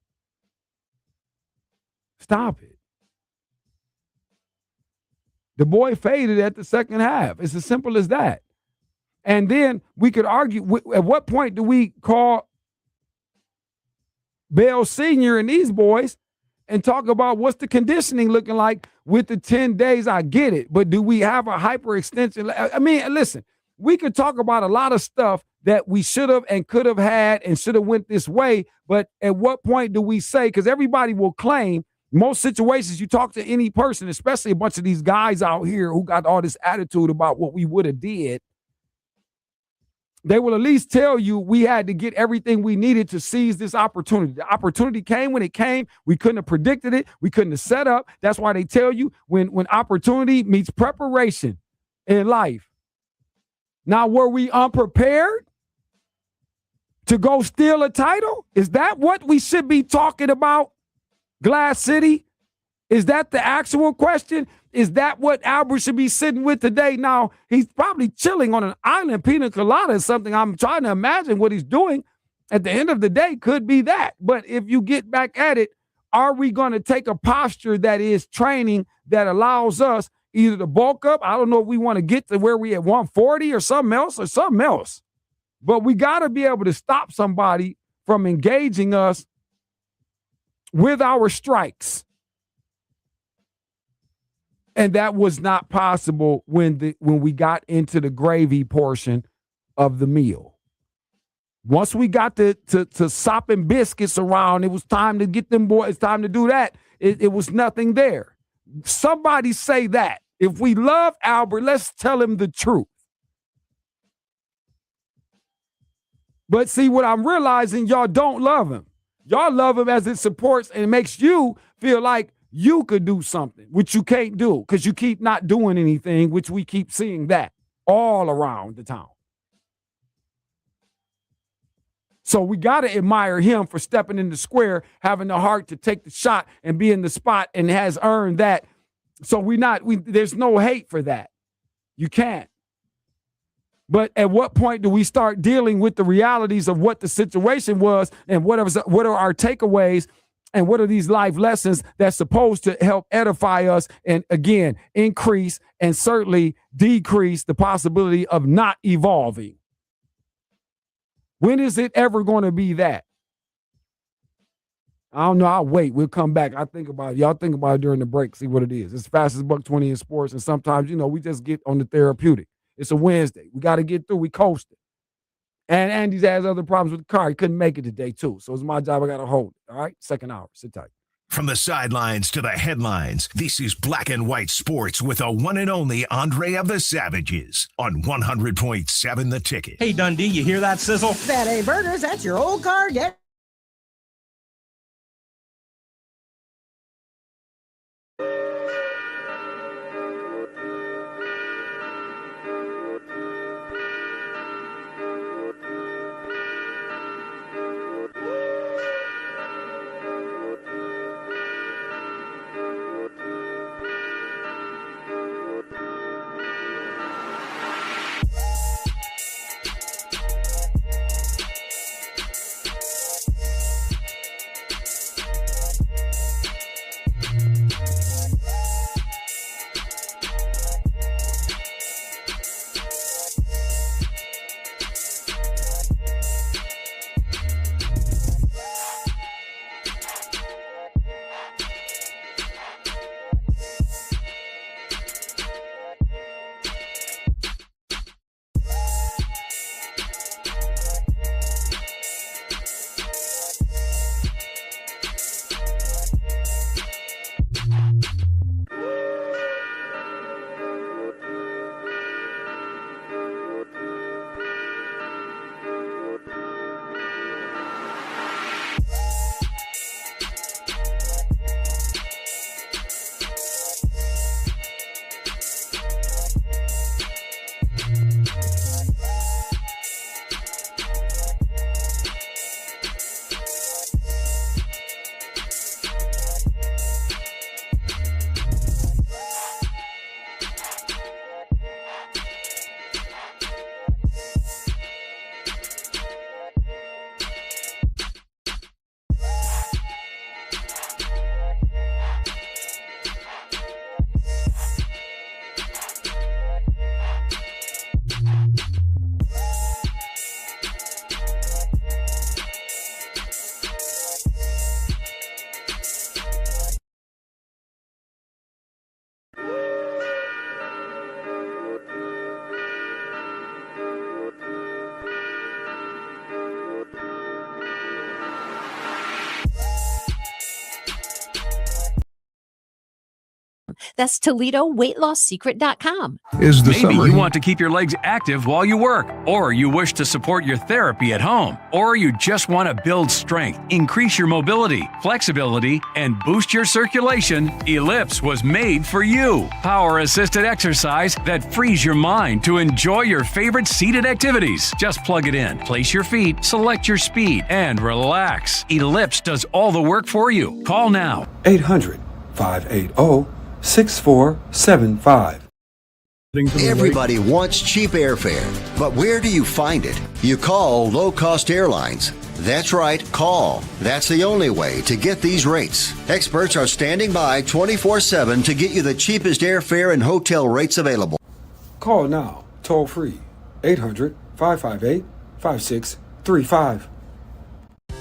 Stop it. The boy faded at the second half. It's as simple as that. And then we could argue, at what point do we call Bell Sr. and these boys and talk about what's the conditioning looking like with the 10 days? I get it. But do we have a hyperextension? I mean, listen, we could talk about a lot of stuff that we should have and could have had and should have went this way. But at what point do we say, because everybody will claim, most situations you talk to any person, especially a bunch of these guys out here who got all this attitude about what we would have did, they will at least tell you we had to get everything we needed to seize this opportunity. The opportunity came when it came. We couldn't have predicted it. We couldn't have set up. That's why they tell you when opportunity meets preparation in life. Now, were we unprepared to go steal a title? Is that what we should be talking about? Glass City? Is that the actual question? Is that what Albert should be sitting with today? Now, he's probably chilling on an island, pina colada or something. I'm trying to imagine what he's doing. At the end of the day, could be that. But if you get back at it, are we going to take a posture that is training that allows us either to bulk up? I don't know if we want to get to where we at 140 or something else. But we got to be able to stop somebody from engaging us with our strikes. And that was not possible when we got into the gravy portion of the meal. Once we got to sopping biscuits around, it was time to get them boys. It's time to do that. It was nothing there. Somebody say that. If we love Albert, let's tell him the truth. But see, what I'm realizing, y'all don't love him. Y'all love him as it supports and makes you feel like you could do something, which you can't do because you keep not doing anything, which we keep seeing that all around the town. So we got to admire him for stepping in the square, having the heart to take the shot and be in the spot, and has earned that. So there's no hate for that. You can't. But at what point do we start dealing with the realities of what the situation was and what are our takeaways and what are these life lessons that's supposed to help edify us and, again, increase and certainly decrease the possibility of not evolving? When is it ever going to be that? I don't know. I'll wait. We'll come back. I think about it. Y'all think about it during the break, see what it is. It's fastest $1.20 in sports, and sometimes, we just get on the therapeutic. It's a Wednesday. We got to get through. We coasted. And Andy's has other problems with the car. He couldn't make it today, too. So it's my job. I got to hold it. All right? Second hour. Sit tight. From the sidelines to the headlines, this is Black and White Sports with the one and only Andre of the Savages on 100.7 The Ticket. Hey, Dundee, you hear that sizzle? Fat A Burgers, that's your old car. Get That's ToledoWeightLossSecret.com. Maybe you want to keep your legs active while you work, or you wish to support your therapy at home, or you just want to build strength, increase your mobility, flexibility, and boost your circulation. Ellipse was made for you. Power-assisted exercise that frees your mind to enjoy your favorite seated activities. Just plug it in, place your feet, select your speed, and relax. Ellipse does all the work for you. Call now. 800-580-6475. Everybody wants cheap airfare, but where do you find it? You call Low Cost Airlines. That's right, call. That's the only way to get these rates. Experts are standing by 24/7 to get you the cheapest airfare and hotel rates available. Call now, toll free, 800-558-5635.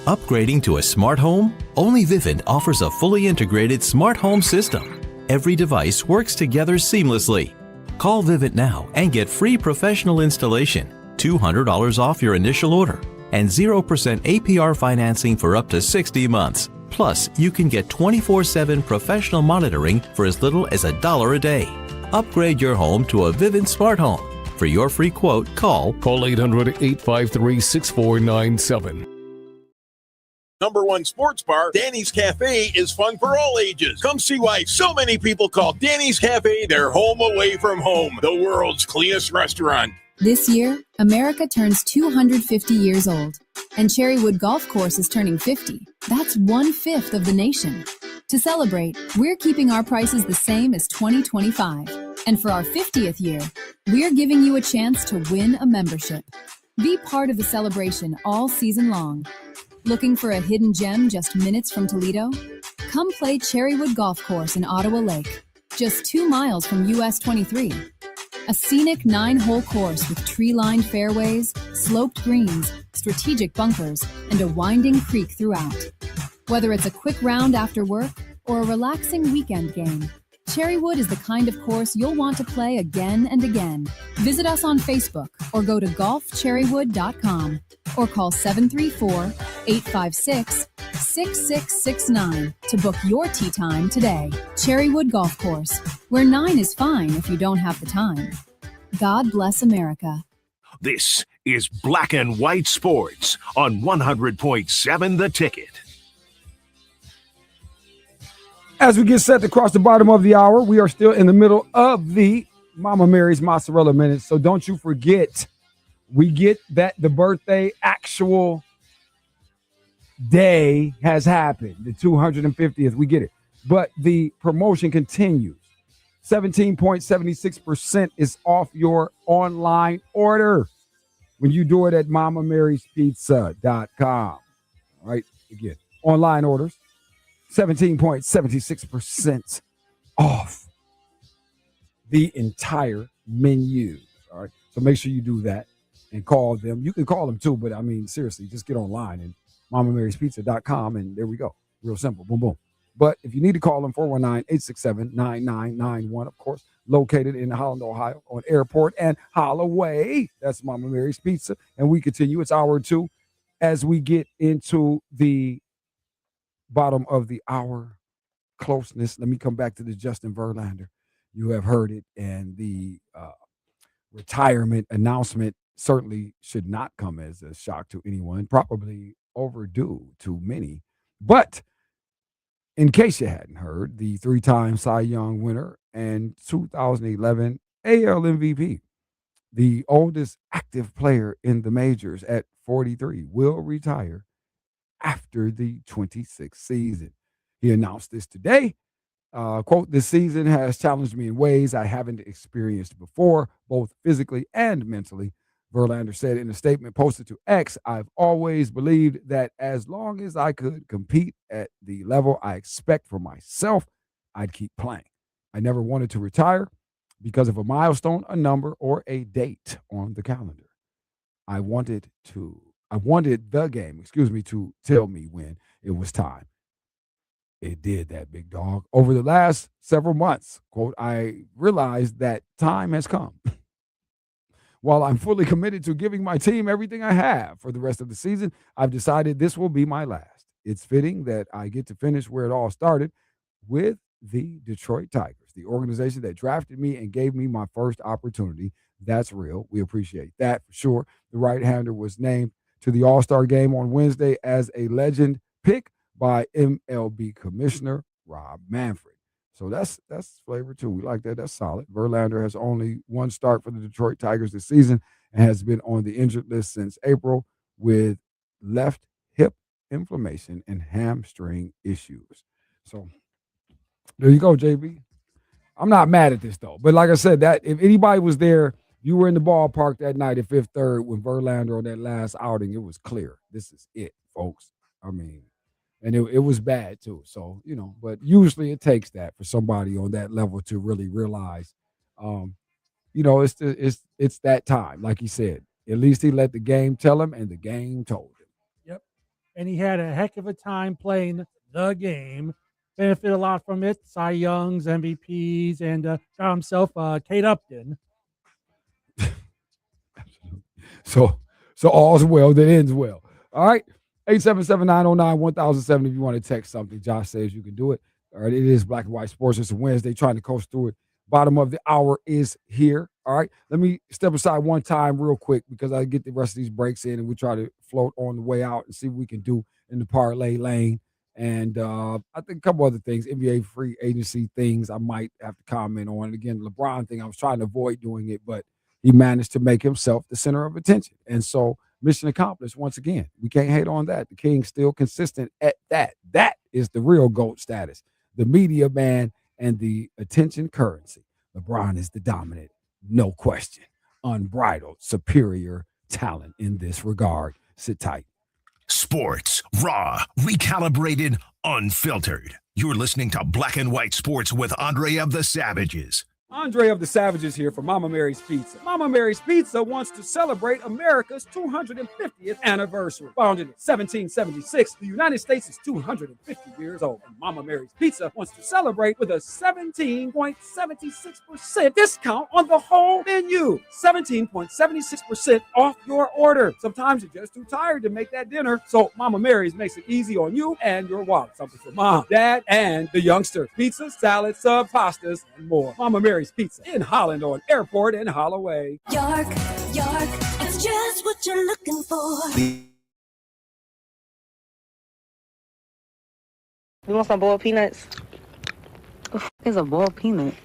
Upgrading to a smart home? Only Vivint offers a fully integrated smart home system. Every device works together seamlessly. Call Vivint now and get free professional installation, $200 off your initial order, and 0% APR financing for up to 60 months. Plus, you can get 24/7 professional monitoring for as little as $1 a day. Upgrade your home to a Vivint smart home. For your free quote, call 800-853-6497. #1 sports bar, Danny's Cafe, is fun for all ages. Come see why so many people call Danny's Cafe their home away from home, the world's cleanest restaurant. This year, America turns 250 years old. And Cherrywood Golf Course is turning 50. That's 1/5 of the nation. To celebrate, we're keeping our prices the same as 2025. And for our 50th year, we're giving you a chance to win a membership. Be part of the celebration all season long. Looking for a hidden gem just minutes from Toledo? Come play Cherrywood Golf Course in Ottawa Lake, just 2 miles from US 23. A scenic 9-hole course with tree-lined fairways, sloped greens, strategic bunkers, and a winding creek throughout. Whether it's a quick round after work or a relaxing weekend game, Cherrywood is the kind of course you'll want to play again and again. Visit us on Facebook or go to golfcherrywood.com or call 734-856-6669 to book your tee time today. Cherrywood Golf Course, where 9 is fine if you don't have the time. God bless America. This is Black and White Sports on 100.7 The Ticket. As we get set to cross the bottom of the hour, we are still in the middle of the Mama Mary's Mozzarella Minute. So don't you forget, we get that the birthday actual day has happened. The 250th, we get it. But the promotion continues. 17.76% is off your online order when you do it at mamamaryspizza.com. All right, again, online orders. 17.76% off the entire menu. All right. So make sure you do that and call them. You can call them too, but I mean, seriously, just get online and mamamaryspizza.com and there we go. Real simple. Boom, boom. But if you need to call them, 419-867-9991, of course, located in Holland, Ohio, on Airport and Holloway. That's Mama Mary's Pizza. And we continue. It's hour 2 as we get into the bottom of the hour closeness. Let me come back to the Justin Verlander. You have heard it, and the retirement announcement certainly should not come as a shock to anyone, probably overdue to many. But in case you hadn't heard, the 3-time Cy Young winner and 2011 AL MVP, the oldest active player in the majors at 43, will retire after the 26th season. He announced this today. Quote, "This season has challenged me in ways I haven't experienced before, both physically and mentally." Verlander said in a statement posted to X, "I've always believed that as long as I could compete at the level I expect for myself, I'd keep playing. I never wanted to retire because of a milestone, a number, or a date on the calendar. I wanted the game, to tell me when it was time. It did that, big dog. Over the last several months," quote, "I realized that time has come. While I'm fully committed to giving my team everything I have for the rest of the season, I've decided this will be my last. It's fitting that I get to finish where it all started, with the Detroit Tigers, the organization that drafted me and gave me my first opportunity. That's real. We appreciate that for sure." The right-hander was named to the All-Star game on Wednesday as a legend pick by MLB Commissioner Rob Manfred. So that's flavor too. We like that. That's solid. Verlander has only one start for the Detroit Tigers this season and has been on the injured list since April with left hip inflammation and hamstring issues. So there you go, JB. I'm not mad at this though. But like I said, that if anybody was there, you were in the ballpark that night at Fifth Third when Verlander on that last outing, it was clear. This is it, folks. I mean, and it was bad too. So, but usually it takes that for somebody on that level to really realize, it's that time. Like he said, at least he let the game tell him and the game told him. Yep. And he had a heck of a time playing the game. Benefit a lot from it. Cy Youngs, MVPs, and got himself Kate Upton. So all's well that ends well. All right. 877-909-1007 if you want to text something. Josh says you can do it. All right. It is Black and White Sports. It's a Wednesday, trying to coast through it. Bottom of the hour is here. All right. Let me step aside one time real quick because I get the rest of these breaks in and we try to float on the way out and see what we can do in the parlay lane. And I think a couple other things, NBA free agency things I might have to comment on. And again, LeBron thing, I was trying to avoid doing it, but he managed to make himself the center of attention. And so mission accomplished once again. We can't hate on that. The King's still consistent at that. That is the real GOAT status. The media man and the attention currency. LeBron is the dominant, no question, unbridled, superior talent in this regard. Sit tight. Sports, raw, recalibrated, unfiltered. You're listening to Black and White Sports with Andre of the Savages. Andre of the Savages here for Mama Mary's Pizza. Mama Mary's Pizza wants to celebrate America's 250th anniversary. Founded in 1776, the United States is 250 years old. And Mama Mary's Pizza wants to celebrate with a 17.76% discount on the whole menu. 17.76% off your order. Sometimes you're just too tired to make that dinner, so Mama Mary's makes it easy on you and your wallet. Something for mom, dad, and the youngster. Pizza, salad, sub, pastas, and more. Mama Mary's Pizza in Holland on Airport and Holloway. York, it's just what you're looking for. You want some boiled peanuts? It's a boiled peanut.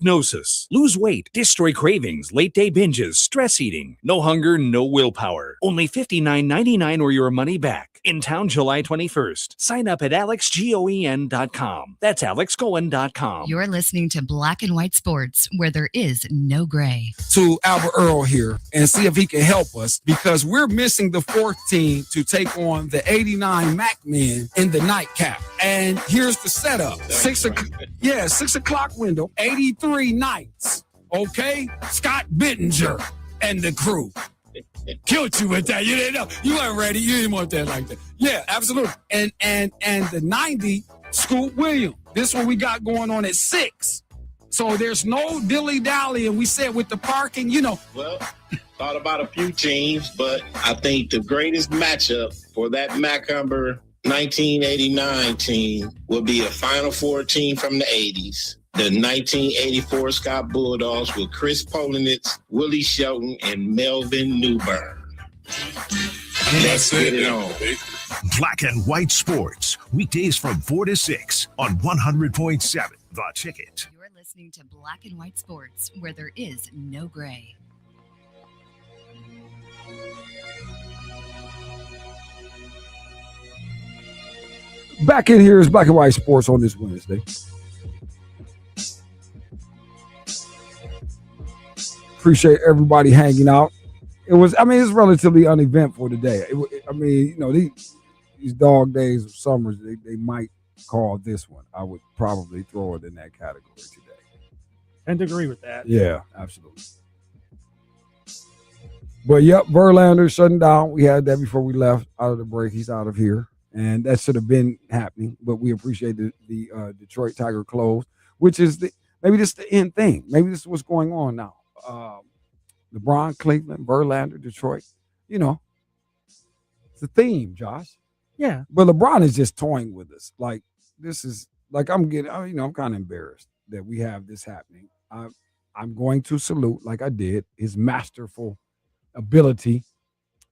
Hypnosis. Lose weight, destroy cravings, late day binges, stress eating. No hunger, no willpower. Only $59.99 or your money back. In town July 21st. Sign up at alexgoen.com. That's alexgoen.com. You're listening to Black and White Sports, where there is no gray. To Albert Earl here and see if he can help us, because we're missing the fourth team to take on the 89 Mac men in the nightcap. And here's the setup. 6 o'clock window, 83 Knights. Okay? Scott Bittinger and the crew. Killed you with that. You weren't ready. You didn't want that like that. Yeah, absolutely. And the 90 Scoot Williams. This one we got going on at 6. So there's no dilly-dally, and we said with the parking, Well, thought about a few teams, but I think the greatest matchup for that Macumber 1989 team will be a Final Four team from the 80s. The 1984 Scott Bulldogs with Chris Polinitz, Willie Shelton, and Melvin Newbern. Let's get it on. Black and White Sports, weekdays from 4 to 6 on 100.7 The Ticket. You're listening to Black and White Sports, where there is no gray. Back in here is Black and White Sports on this Wednesday. Appreciate everybody hanging out. It's relatively uneventful today. These dog days of summers, they might call this one. I would probably throw it in that category today. And agree with that. Yeah, absolutely. But yep, Verlander shutting down. We had that before we left out of the break. He's out of here. And that should have been happening. But we appreciate the Detroit Tiger close, which is maybe this is the end thing. Maybe this is what's going on now. LeBron, Cleveland, Verlander, Detroit. It's a theme, Josh. Yeah. But LeBron is just toying with us. Like, this is like I'm kind of embarrassed that we have this happening. I'm going to salute, like I did, his masterful ability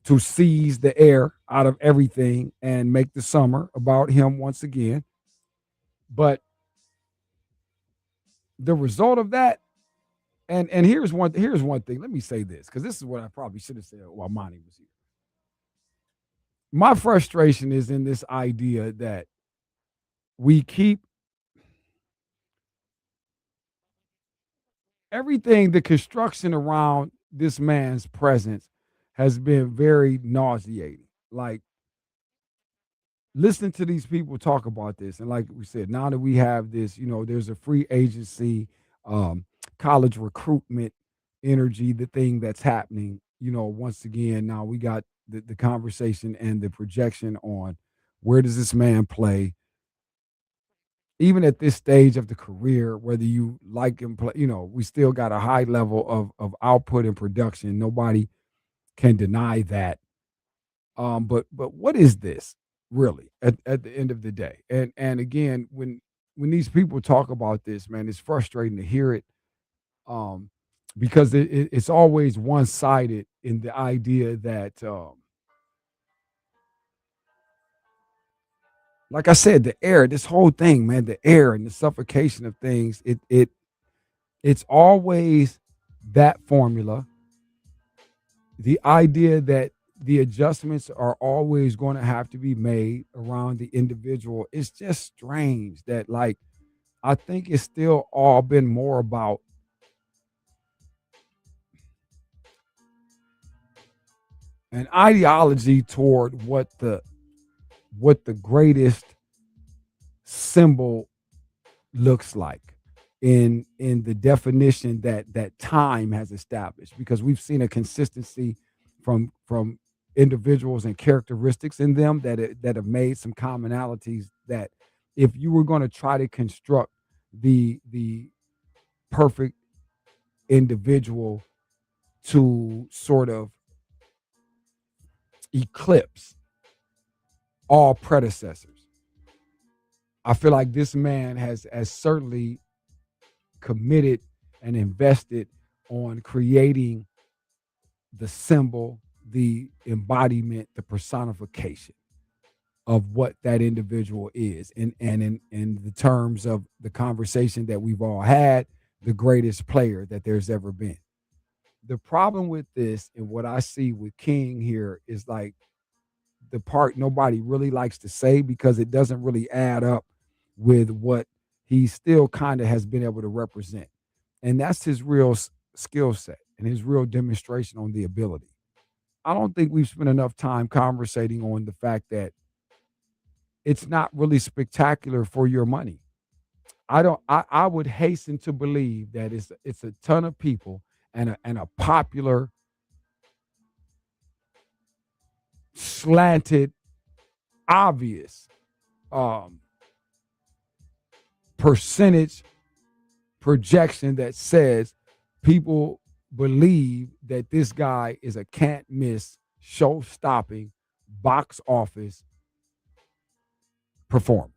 to seize the air out of everything and make the summer about him once again. But the result of that, and here's one thing. Let me say this, because this is what I probably should have said while Monty was here. My frustration is in this idea that we keep everything, the construction around this man's presence has been very nauseating. Like, listening to these people talk about this, and like we said, now that we have this, there's a free agency, college recruitment energy, the thing that's happening, once again, now we got the conversation and the projection on where does this man play, even at this stage of the career, whether you like him play, we still got a high level of output and production. Nobody can deny that. But what is this really at the end of the day? And again, when these people talk about this, man, it's frustrating to hear it. Because it's always one-sided in the idea that, like I said, the air, this whole thing, man, the air and the suffocation of things, it's always that formula. The idea that the adjustments are always going to have to be made around the individual. It's just strange that, like, I think it's still all been more about an ideology toward what the greatest symbol looks like in the definition that time has established, because we've seen a consistency from individuals and characteristics in them that have made some commonalities that if you were going to try to construct the perfect individual to sort of eclipse all predecessors, I feel like this man has certainly committed and invested on creating the symbol, the embodiment, the personification of what that individual is. And in the terms of the conversation that we've all had, the greatest player that there's ever been. The problem with this and what I see with King here is like the part nobody really likes to say, because it doesn't really add up with what he still kind of has been able to represent. And that's his real skill set and his real demonstration on the ability. I don't think we've spent enough time conversating on the fact that it's not really spectacular for your money. I would hasten to believe that it's a ton of people and a popular slanted, obvious percentage projection that says people believe that this guy is a can't miss, show stopping, box office performer.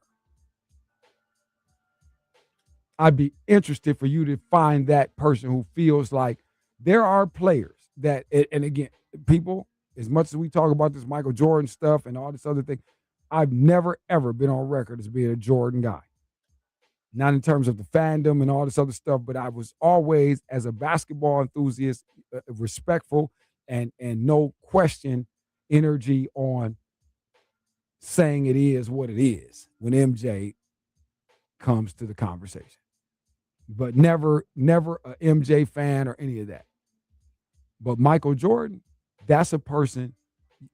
I'd be interested for you to find that person who feels like there are players that, and again, people, as much as we talk about this Michael Jordan stuff and all this other thing, I've never, ever been on record as being a Jordan guy. Not in terms of the fandom and all this other stuff, but I was always, as a basketball enthusiast, respectful and no question energy on saying it is what it is when MJ comes to the conversation. But never a MJ fan or any of that. But Michael Jordan, that's a person,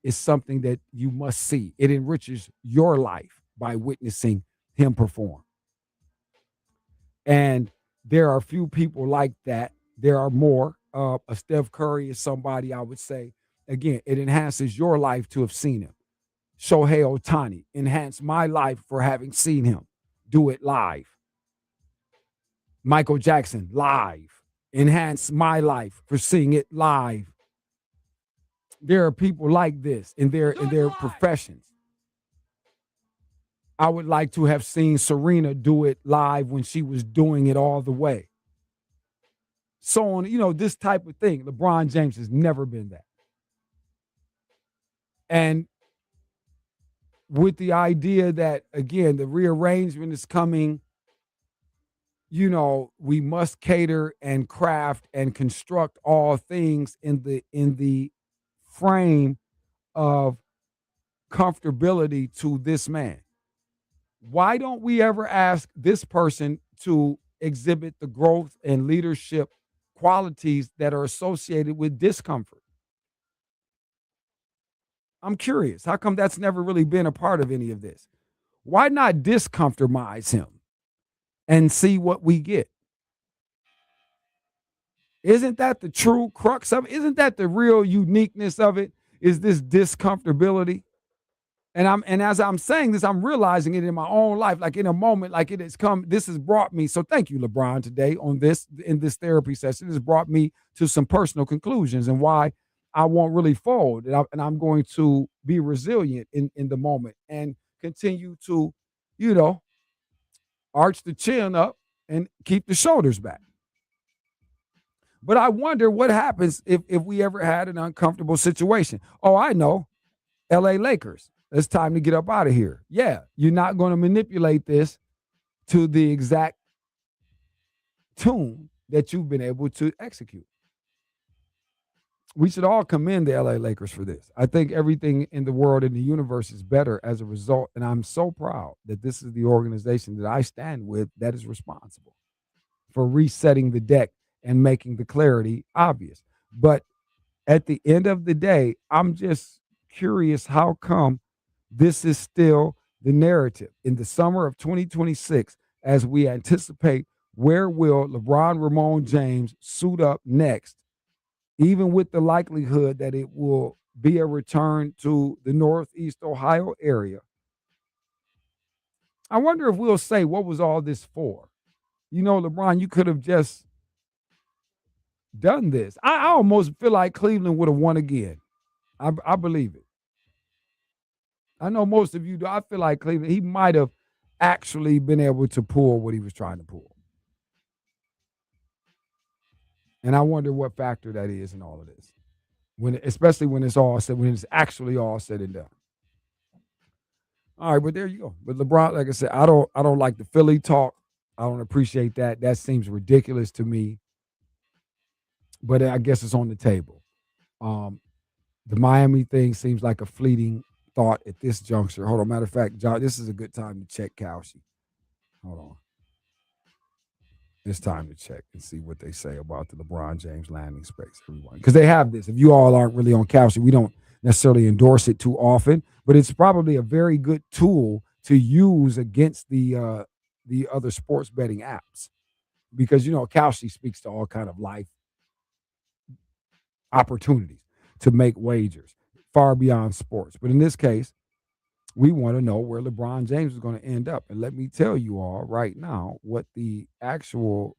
is something that you must see. It enriches your life by witnessing him perform. And there are a few people like that. There are more. A Steph Curry is somebody I would say, again, it enhances your life to have seen him. Shohei Ohtani enhanced my life for having seen him do it live. Michael Jackson, live. Enhanced my life for seeing it live. There are people like this in their professions. I would like to have seen Serena do it live when she was doing it all the way. So on, this type of thing. LeBron James has never been that. And with the idea that, again, the rearrangement is coming, we must cater and craft and construct all things in the frame of comfortability to this man. Why don't we ever ask this person to exhibit the growth and leadership qualities that are associated with discomfort? I'm curious. How come that's never really been a part of any of this? Why not discomfortmize him and see what we get? Isn't that the true crux of it? Isn't that the real uniqueness of it? Is this discomfortability? And as I'm saying this, I'm realizing it in my own life, like in a moment, like it has come, this has brought me. So thank you, LeBron, today in this therapy session. It has brought me to some personal conclusions and why I won't really fold. And I'm going to be resilient in the moment and continue to, arch the chin up and keep the shoulders back. But I wonder what happens if we ever had an uncomfortable situation. Oh, I know. LA Lakers. It's time to get up out of here. Yeah, you're not going to manipulate this to the exact tune that you've been able to execute. We should all commend the LA Lakers for this. I think everything in the world, in the universe, is better as a result. And I'm so proud that this is the organization that I stand with that is responsible for resetting the deck and making the clarity obvious. But at the end of the day, I'm just curious how come this is still the narrative in the summer of 2026 as we anticipate where will LeBron Ramon James suit up next, even with the likelihood that it will be a return to the Northeast Ohio area. I wonder if we'll say, what was all this for? LeBron, you could have just done this. I almost feel like Cleveland would have won again. I believe it. I know most of you do. I feel like Cleveland, he might have actually been able to pull what he was trying to pull. And I wonder what factor that is in all of this. Especially when it's all said, when it's actually all said and done. All right, but there you go. But LeBron, like I said, I don't like the Philly talk. I don't appreciate that. That seems ridiculous to me. But I guess it's on the table. The Miami thing seems like a fleeting thought at this juncture. Hold on. Matter of fact, John, this is a good time to check Kalshi. Hold on. It's time to check and see what they say about the LeBron James landing space, everyone. Because they have this. If you all aren't really on Kalshi, we don't necessarily endorse it too often, but it's probably a very good tool to use against the other sports betting apps. Because, Kalshi speaks to all kind of life opportunities to make wagers far beyond sports. But in this case, we want to know where LeBron James is going to end up. And let me tell you all right now what the actual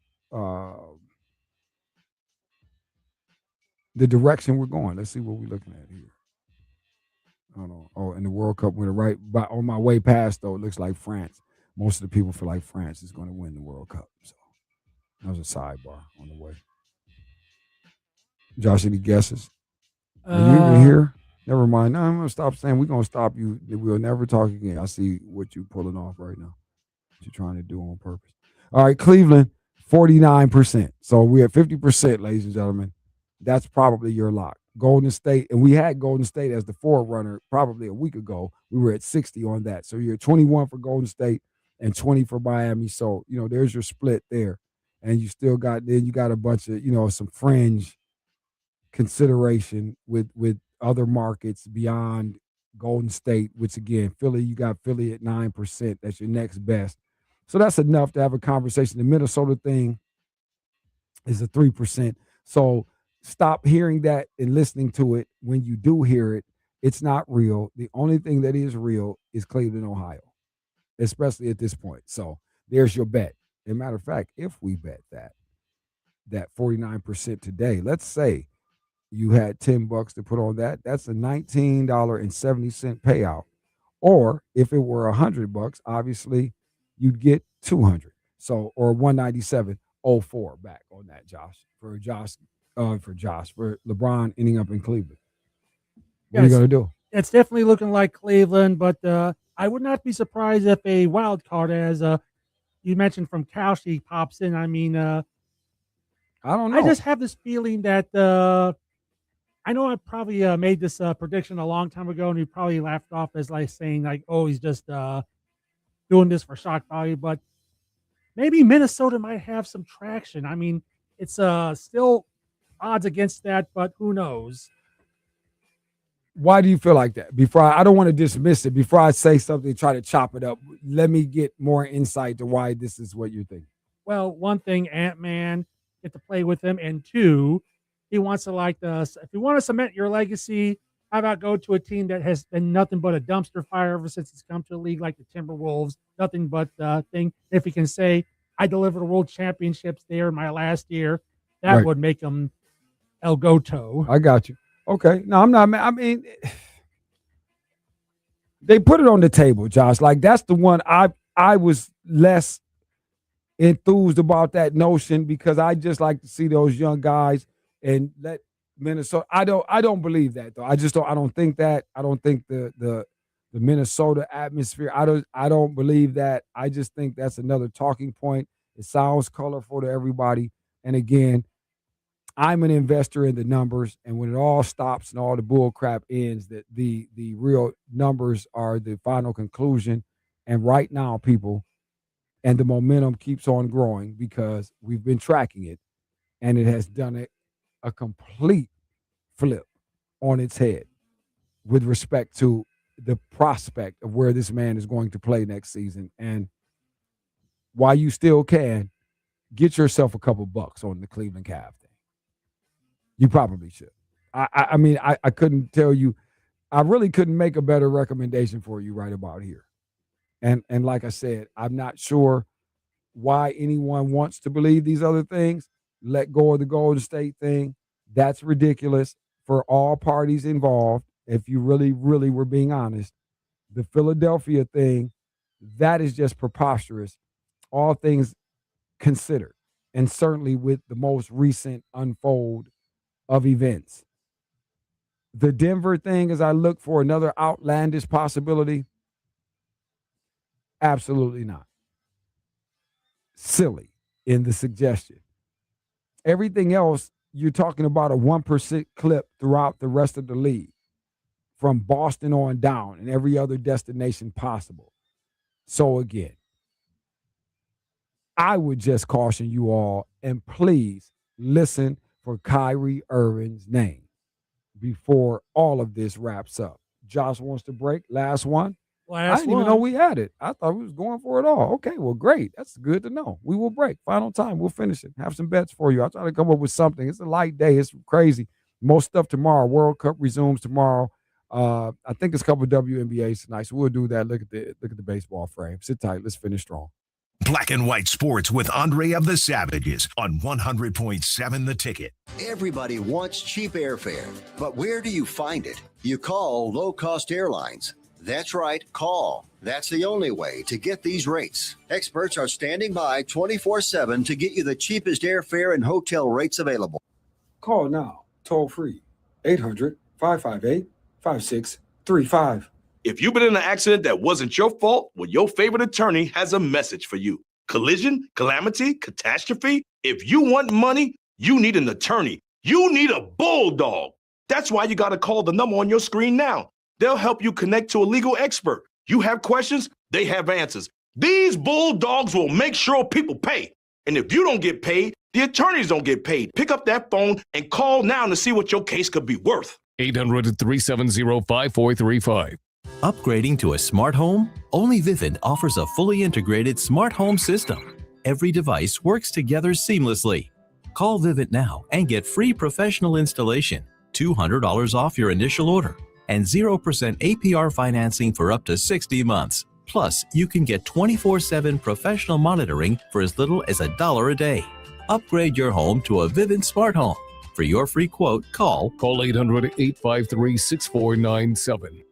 the direction we're going. Let's see what we're looking at here. Hold on. Oh, and the World Cup winner, right? But on my way past, though, it looks like France. Most of the people feel like France is going to win the World Cup. So that was a sidebar on the way. Josh, any guesses? Are you even here? Never mind. No, I'm going to stop saying we're going to stop you. We'll never talk again. I see what you're pulling off right now. What you're trying to do on purpose. All right, Cleveland, 49%. So we're at 50%, ladies and gentlemen. That's probably your lock. Golden State, and we had Golden State as the forerunner probably a week ago. We were at 60 on that. So you're 21 for Golden State and 20 for Miami. So, there's your split there. And you still got, then you got a bunch of, some fringe consideration with other markets beyond Golden State, which again, Philly, you got Philly at 9%. That's your next best. So that's enough to have a conversation. The Minnesota thing is a 3%. So stop hearing that and listening to it. When you do hear it, it's not real. The only thing that is real is Cleveland, Ohio, especially at this point. So there's your bet. As a matter of fact, if we bet that 49% today, let's say you had $10 to put on that, that's a $19.70 payout. Or if it were $100, obviously you'd get $200. So, or $197.04 back on that, Josh, for LeBron ending up in Cleveland. What are you going to do? It's definitely looking like Cleveland, but I would not be surprised if a wild card, as you mentioned, from Kalshi pops in. I mean, I don't know. I just have this feeling that I know I probably made this prediction a long time ago, and we probably laughed off as like saying like, "Oh, he's just doing this for shock value." But maybe Minnesota might have some traction. I mean, it's still odds against that, but who knows? Why do you feel like that? I don't want to dismiss it. Before I say something, try to chop it up. Let me get more insight to why this is what you're thinking. Well, one thing, Ant-Man, get to play with him, and two, he wants to if you want to cement your legacy, how about go to a team that has been nothing but a dumpster fire ever since it's come to the league, like the Timberwolves, nothing but thing. If he can say, I delivered world championships there in my last year, that would make him El Goto. I got you. Okay. No, I'm not. I mean, they put it on the table, Josh. Like, that's the one I was less enthused about that notion, because I just like to see those young guys and let Minnesota. I don't believe that, though. I don't think that. I don't think the Minnesota atmosphere. I don't believe that. I just think that's another talking point. It sounds colorful to everybody. And again, I'm an investor in the numbers, and when it all stops and all the bull crap ends, that the real numbers are the final conclusion. And right now, people, and the momentum keeps on growing because we've been tracking it, and it has done a complete flip on its head with respect to the prospect of where this man is going to play next season. And while you still can, get yourself a couple bucks on the Cleveland Cavs thing. You probably should. I mean, I couldn't tell you. I really couldn't make a better recommendation for you right about here. And like I said, I'm not sure why anyone wants to believe these other things. Let go of the Golden State thing. That's ridiculous for all parties involved. If you really, really were being honest, the Philadelphia thing, that is just preposterous. All things considered, and certainly with the most recent unfold of events. The Denver thing, as I look for another outlandish possibility, absolutely not. Silly in the suggestion. Everything else, you're talking about a 1% clip throughout the rest of the league, from Boston on down and every other destination possible. So again, I would just caution you all, and please listen for Kyrie Irving's name before all of this wraps up. Josh wants to break. Last one. I didn't even know we had it. I thought we was going for it all. Okay, well, great. That's good to know. We will break. Final time. We'll finish it. Have some bets for you. I'll try to come up with something. It's a light day. It's crazy. Most stuff tomorrow. World Cup resumes tomorrow. I think it's a couple of WNBAs tonight, so we'll do that. Look at the baseball frame. Sit tight. Let's finish strong. Black and White Sports with Andre of the Savages on 100.7 The Ticket. Everybody wants cheap airfare, but where do you find it? You call low-cost airlines. That's right, call. That's the only way to get these rates. Experts are standing by 24/7 to get you the cheapest airfare and hotel rates available. Call now, toll free, 800-558-5635. If you've been in an accident that wasn't your fault, well, your favorite attorney has a message for you. Collision, calamity, catastrophe. If you want money, you need an attorney. You need a bulldog. That's why you got to call the number on your screen now. They'll help you connect to a legal expert. You have questions, they have answers. These bulldogs will make sure people pay. And if you don't get paid, the attorneys don't get paid. Pick up that phone and call now to see what your case could be worth. 800-370-5435. Upgrading to a smart home? Only Vivint offers a fully integrated smart home system. Every device works together seamlessly. Call Vivint now and get free professional installation, $200 off your initial order, and 0% APR financing for up to 60 months. Plus, you can get 24/7 professional monitoring for as little as $1 a day. Upgrade your home to a Vivint smart home. For your free quote, call 800-853-6497.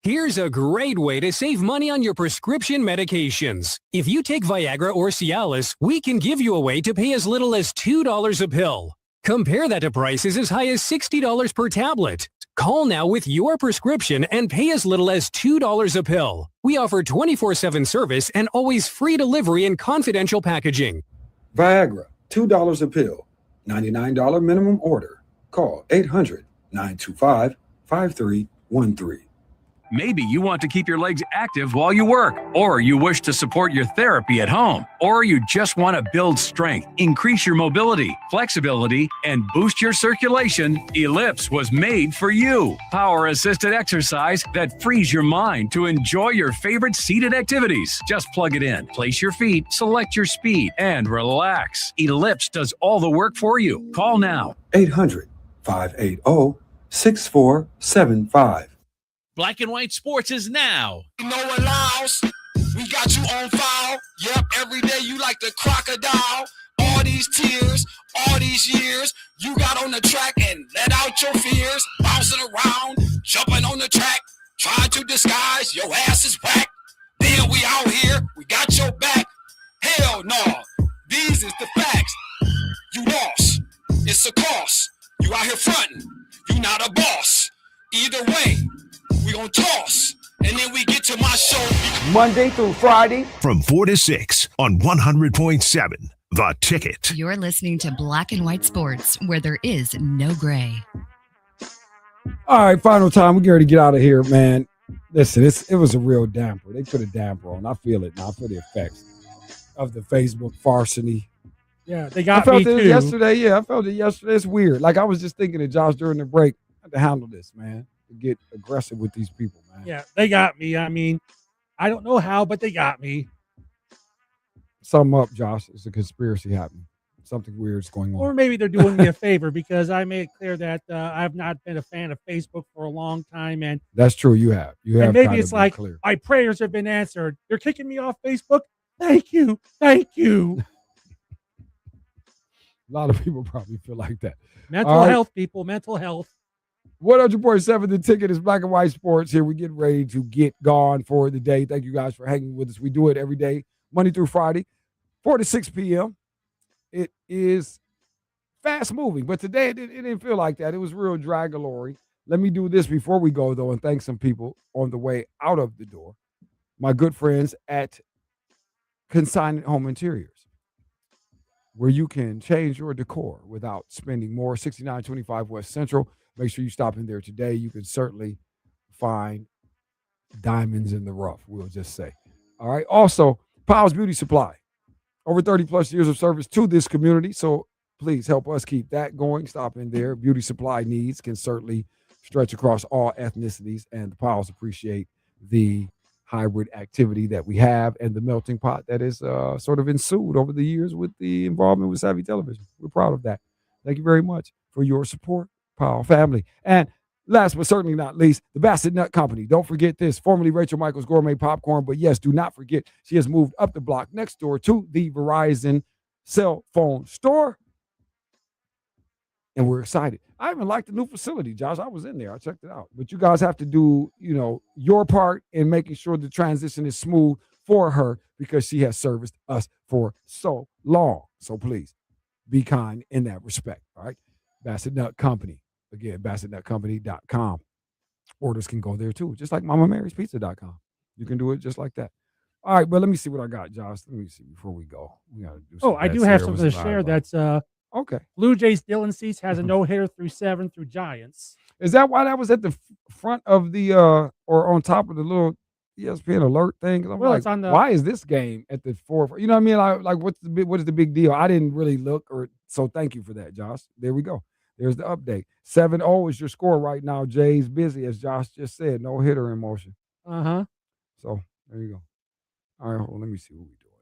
Here's a great way to save money on your prescription medications. If you take Viagra or Cialis, we can give you a way to pay as little as $2 a pill. Compare that to prices as high as $60 per tablet. Call now with your prescription and pay as little as $2 a pill. We offer 24/7 service and always free delivery and confidential packaging. Viagra, $2 a pill, $99 minimum order. Call 800-925-5313. Maybe you want to keep your legs active while you work, or you wish to support your therapy at home, or you just want to build strength, increase your mobility, flexibility, and boost your circulation. Ellipse was made for you. Power-assisted exercise that frees your mind to enjoy your favorite seated activities. Just plug it in, place your feet, select your speed, and relax. Ellipse does all the work for you. Call now. 800-580-6475. Black and White Sports is now. No allows. We got you on file. Yep, every day you like the crocodile. All these tears, all these years, you got on the track and let out your fears. Bouncing around, jumping on the track, trying to disguise your ass is whack. Then we out here, we got your back. Hell no, these is the facts. You lost, it's a cost. You out here fronting, you not a boss. Either way, we gonna toss, and then we get to my show. Monday through Friday. From 4 to 6 on 100.7 The Ticket. You're listening to Black and White Sports, where there is no gray. All right, final time. We're ready to get out of here, man. Listen, it was a real damper. They put a damper on. I feel it now. I feel the effects of the Facebook varsity. Yeah, they got I felt me it too. yesterday. Yeah, I felt it yesterday. It's weird. Like I was just thinking to Josh during the break, I had to handle this, man. To get aggressive with these people, man. Yeah, they got me. I mean, I don't know how, but they got me. Sum up, Josh. It's a conspiracy happening. Something weird is going on. Or maybe they're doing me a favor because I made it clear that I've not been a fan of Facebook for a long time. And that's true. You have. And maybe it's like clear. My prayers have been answered. They're kicking me off Facebook. Thank you. Thank you. A lot of people probably feel like that. Mental health, people. Mental health. 100.7 The Ticket is Black and White Sports. Here we get ready to get gone for the day. Thank you guys for hanging with us. We do it every day, Monday through Friday, 4 to 6 p.m. It is fast moving, but today it didn't feel like that. It was real drag-a-lory. Let me do this before we go, though, and thank some people on the way out of the door. My good friends at Consignment Home Interiors, where you can change your decor without spending more. 6925 West Central. Make sure you stop in there today. You can certainly find diamonds in the rough, we'll just say. All right. Also, Powell's Beauty Supply. Over 30 plus years of service to this community. So please help us keep that going. Stop in there. Beauty supply needs can certainly stretch across all ethnicities. And the Powells appreciate the hybrid activity that we have and the melting pot that is sort of ensued over the years with the involvement with Savvy Television. We're proud of that. Thank you very much for your support, Powell family. And Last but certainly not least, the Bassett Nut Company. Don't forget this, formerly Rachel Michaels Gourmet Popcorn. But yes, do not forget, she has moved up the block next door to the Verizon cell phone store. And we're excited. I even like the new facility, Josh. I was in there. I checked it out. But you guys have to do, your part in making sure the transition is smooth for her because she has serviced us for so long. So please be kind in that respect. All right. Bassett Nut Company. Again, BassettNutCompany.com. Orders can go there too, just like MamaMary'sPizza.com. You can do it just like that. All right, but let me see what I got, Josh. Let me see before we go. We gotta do some I do have something to share. That's okay. Blue Jays Dylan Cease has a no-hitter through 7 through Giants. Is that why that was at the front of the or on top of the little ESPN alert thing? I'm Well, like, it's on the- why is this game at the 4? You know what I mean? Like what is the big deal? I didn't really look, so thank you for that, Josh. There we go. There's the update. 7-0 is your score right now. Jay's busy, as Josh just said. No hitter in motion. So there you go. All right, hold on, let me see what we're doing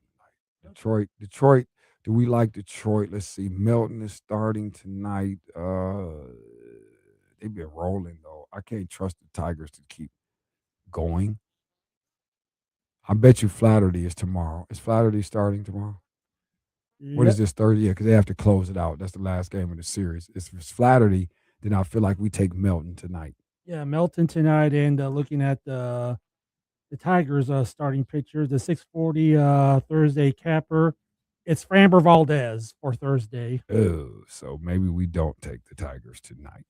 tonight. Detroit. Do we like Detroit? Let's see. Melton is starting tonight. They've been rolling, though. I can't trust the Tigers to keep going. I bet you Flaherty is tomorrow. Is Flaherty starting tomorrow? What is this, Thursday? Yeah, because they have to close it out. That's the last game of the series. If it's Flaherty, then I feel like we take Melton tonight. Yeah, Melton tonight, and looking at the Tigers' starting pitcher, the 6:40 Thursday capper. It's Framber Valdez for Thursday. Oh, so maybe we don't take the Tigers tonight.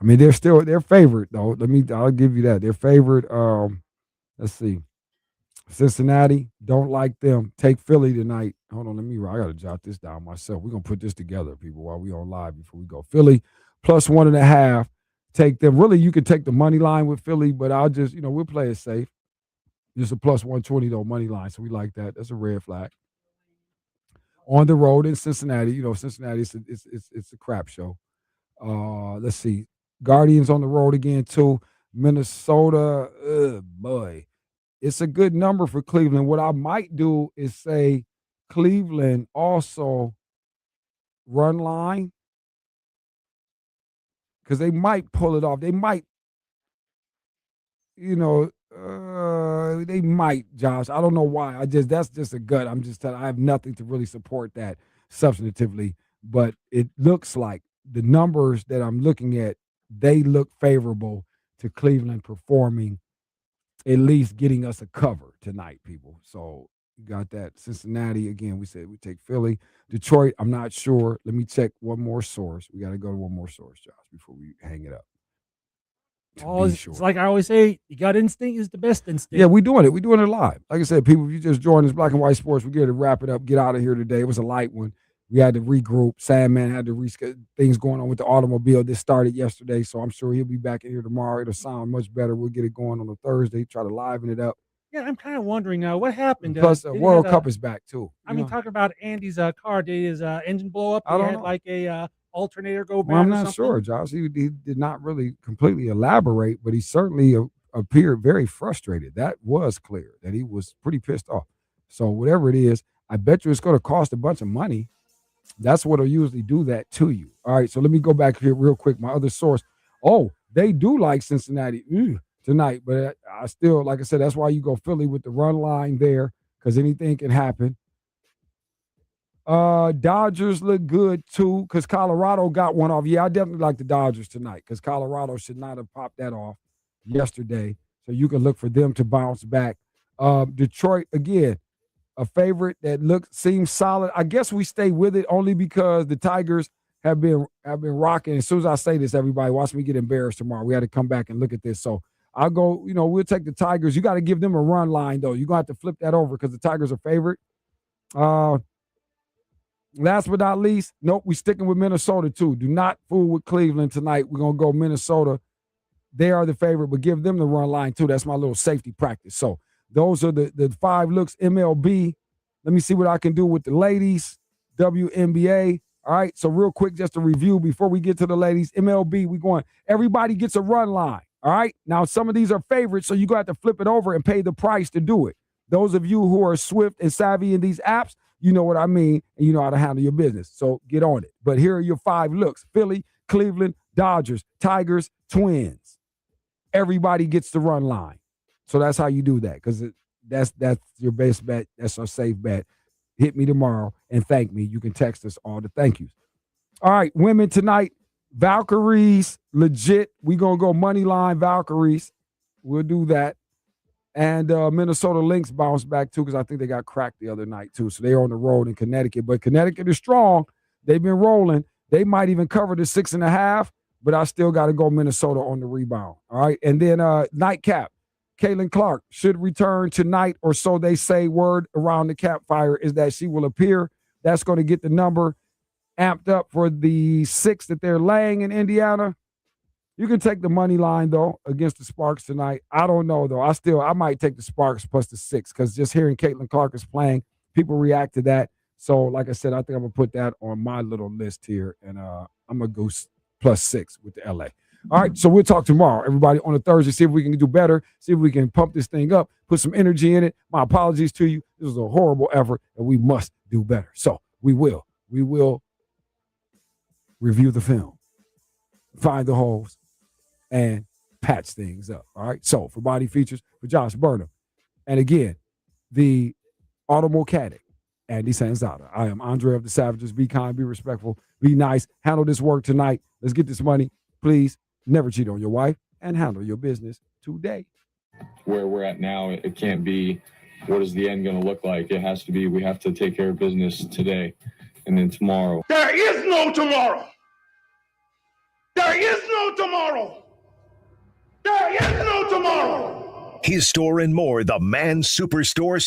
I mean, they're favorite though. I'll give you that. They're favorite. Let's see. Cincinnati, don't like them. Take Philly tonight. Hold on, I gotta jot this down myself. We're gonna put this together, people, while we on live before we go. Philly plus 1.5. Take them. Really, you could take the money line with Philly, but I'll just, we'll play it safe. Just a plus 120 though money line, so we like that. That's a red flag. On the road in Cincinnati, Cincinnati it's a crap show. Let's see, Guardians on the road again too. Minnesota, boy, it's a good number for Cleveland. What I might do is say Cleveland also run line because they might pull it off. They might, they might, Josh. I don't know why. That's just a gut. I'm just telling. I have nothing to really support that substantively, but it looks like the numbers that I'm looking at, they look favorable to Cleveland performing, at least getting us a cover tonight, people. So you got that. Cincinnati, again, we said we take Philly. Detroit, I'm not sure. Let me check one more source. We got to go to one more source, Josh, before we hang it up. It's like I always say, you got instinct is the best instinct. Yeah, we're doing it. We're doing it live. Like I said, people, if you just joined us, Black and White Sports, we're going to wrap it up, get out of here today. It was a light one. We had to regroup. Sandman had to reschedule things going on with the automobile. This started yesterday, so I'm sure he'll be back in here tomorrow. It'll sound much better. We'll get it going on a Thursday, try to liven it up. Yeah, I'm kind of wondering now what happened. Plus, the World Cup is back, too. Talking about Andy's car. Did his engine blow up? I don't had know. like a alternator go bad. Well, I'm or not something? sure, Josh. He did not really completely elaborate, but he certainly appeared very frustrated. That was clear, that he was pretty pissed off. So whatever it is, I bet you it's going to cost a bunch of money. That's what'll usually do that to you. All right, so let me go back here real quick. My other source. Oh, they do like Cincinnati tonight, but I still, like I said, that's why you go Philly with the run line there, because anything can happen. Dodgers look good too, because Colorado got one off. Yeah, I definitely like the Dodgers tonight, because Colorado should not have popped that off yesterday. So you can look for them to bounce back. Detroit, again, a favorite that seems solid. I guess we stay with it only because the Tigers have been rocking. As soon as I say this, everybody watch me get embarrassed tomorrow. We had to come back and look at this. So I'll go, we'll take the Tigers. You got to give them a run line, though. You're going to have to flip that over because the Tigers are favorite. Last but not least, nope, we're sticking with Minnesota, too. Do not fool with Cleveland tonight. We're going to go Minnesota. They are the favorite, but give them the run line, too. That's my little safety practice. So those are the 5 looks. MLB. Let me see what I can do with the ladies. WNBA. All right, so real quick, just a review before we get to the ladies. MLB, we going, everybody gets a run line. All right, now some of these are favorites, so you're going to have to flip it over and pay the price to do it. Those of you who are swift and savvy in these apps, you know what I mean, and you know how to handle your business. So get on it. But here are your 5 looks. Philly, Cleveland, Dodgers, Tigers, Twins. Everybody gets the run line. So that's how you do that, because that's your best bet. That's a safe bet. Hit me tomorrow and thank me. You can text us all the thank yous. All right, women tonight, Valkyries, legit. We're going to go money line Valkyries. We'll do that. And Minnesota Lynx bounced back, too, because I think they got cracked the other night, too. So they're on the road in Connecticut. But Connecticut is strong. They've been rolling. They might even cover the 6.5, but I still got to go Minnesota on the rebound. All right, and then nightcap. Caitlin Clark should return tonight, or so they say. Word around the campfire is that she will appear. That's going to get the number amped up for the 6 that they're laying in Indiana. You can take the money line, though, against the Sparks tonight. I don't know, though. I might take the Sparks plus the 6, because just hearing Caitlin Clark is playing, people react to that. So, like I said, I think I'm going to put that on my little list here, and I'm going to go plus 6 with the LA. All right, so we'll talk tomorrow, everybody, on a Thursday, see if we can do better, see if we can pump this thing up, put some energy in it. My apologies to you. This was a horrible effort, and we must do better. So we will review the film, find the holes, and patch things up. All right, so for Body Features, for Josh Burnham, and again, the Automechanic, Andy Sanzada. I am Andre of the Savages. Be kind, be respectful, be nice. Handle this work tonight. Let's get this money. Please never cheat on your wife, and handle your business today. Where we're at now, it can't be, what is the end going to look like? It has to be, we have to take care of business today and then tomorrow. There is no tomorrow. There is no tomorrow. There is no tomorrow. His store and more, the Man Superstore.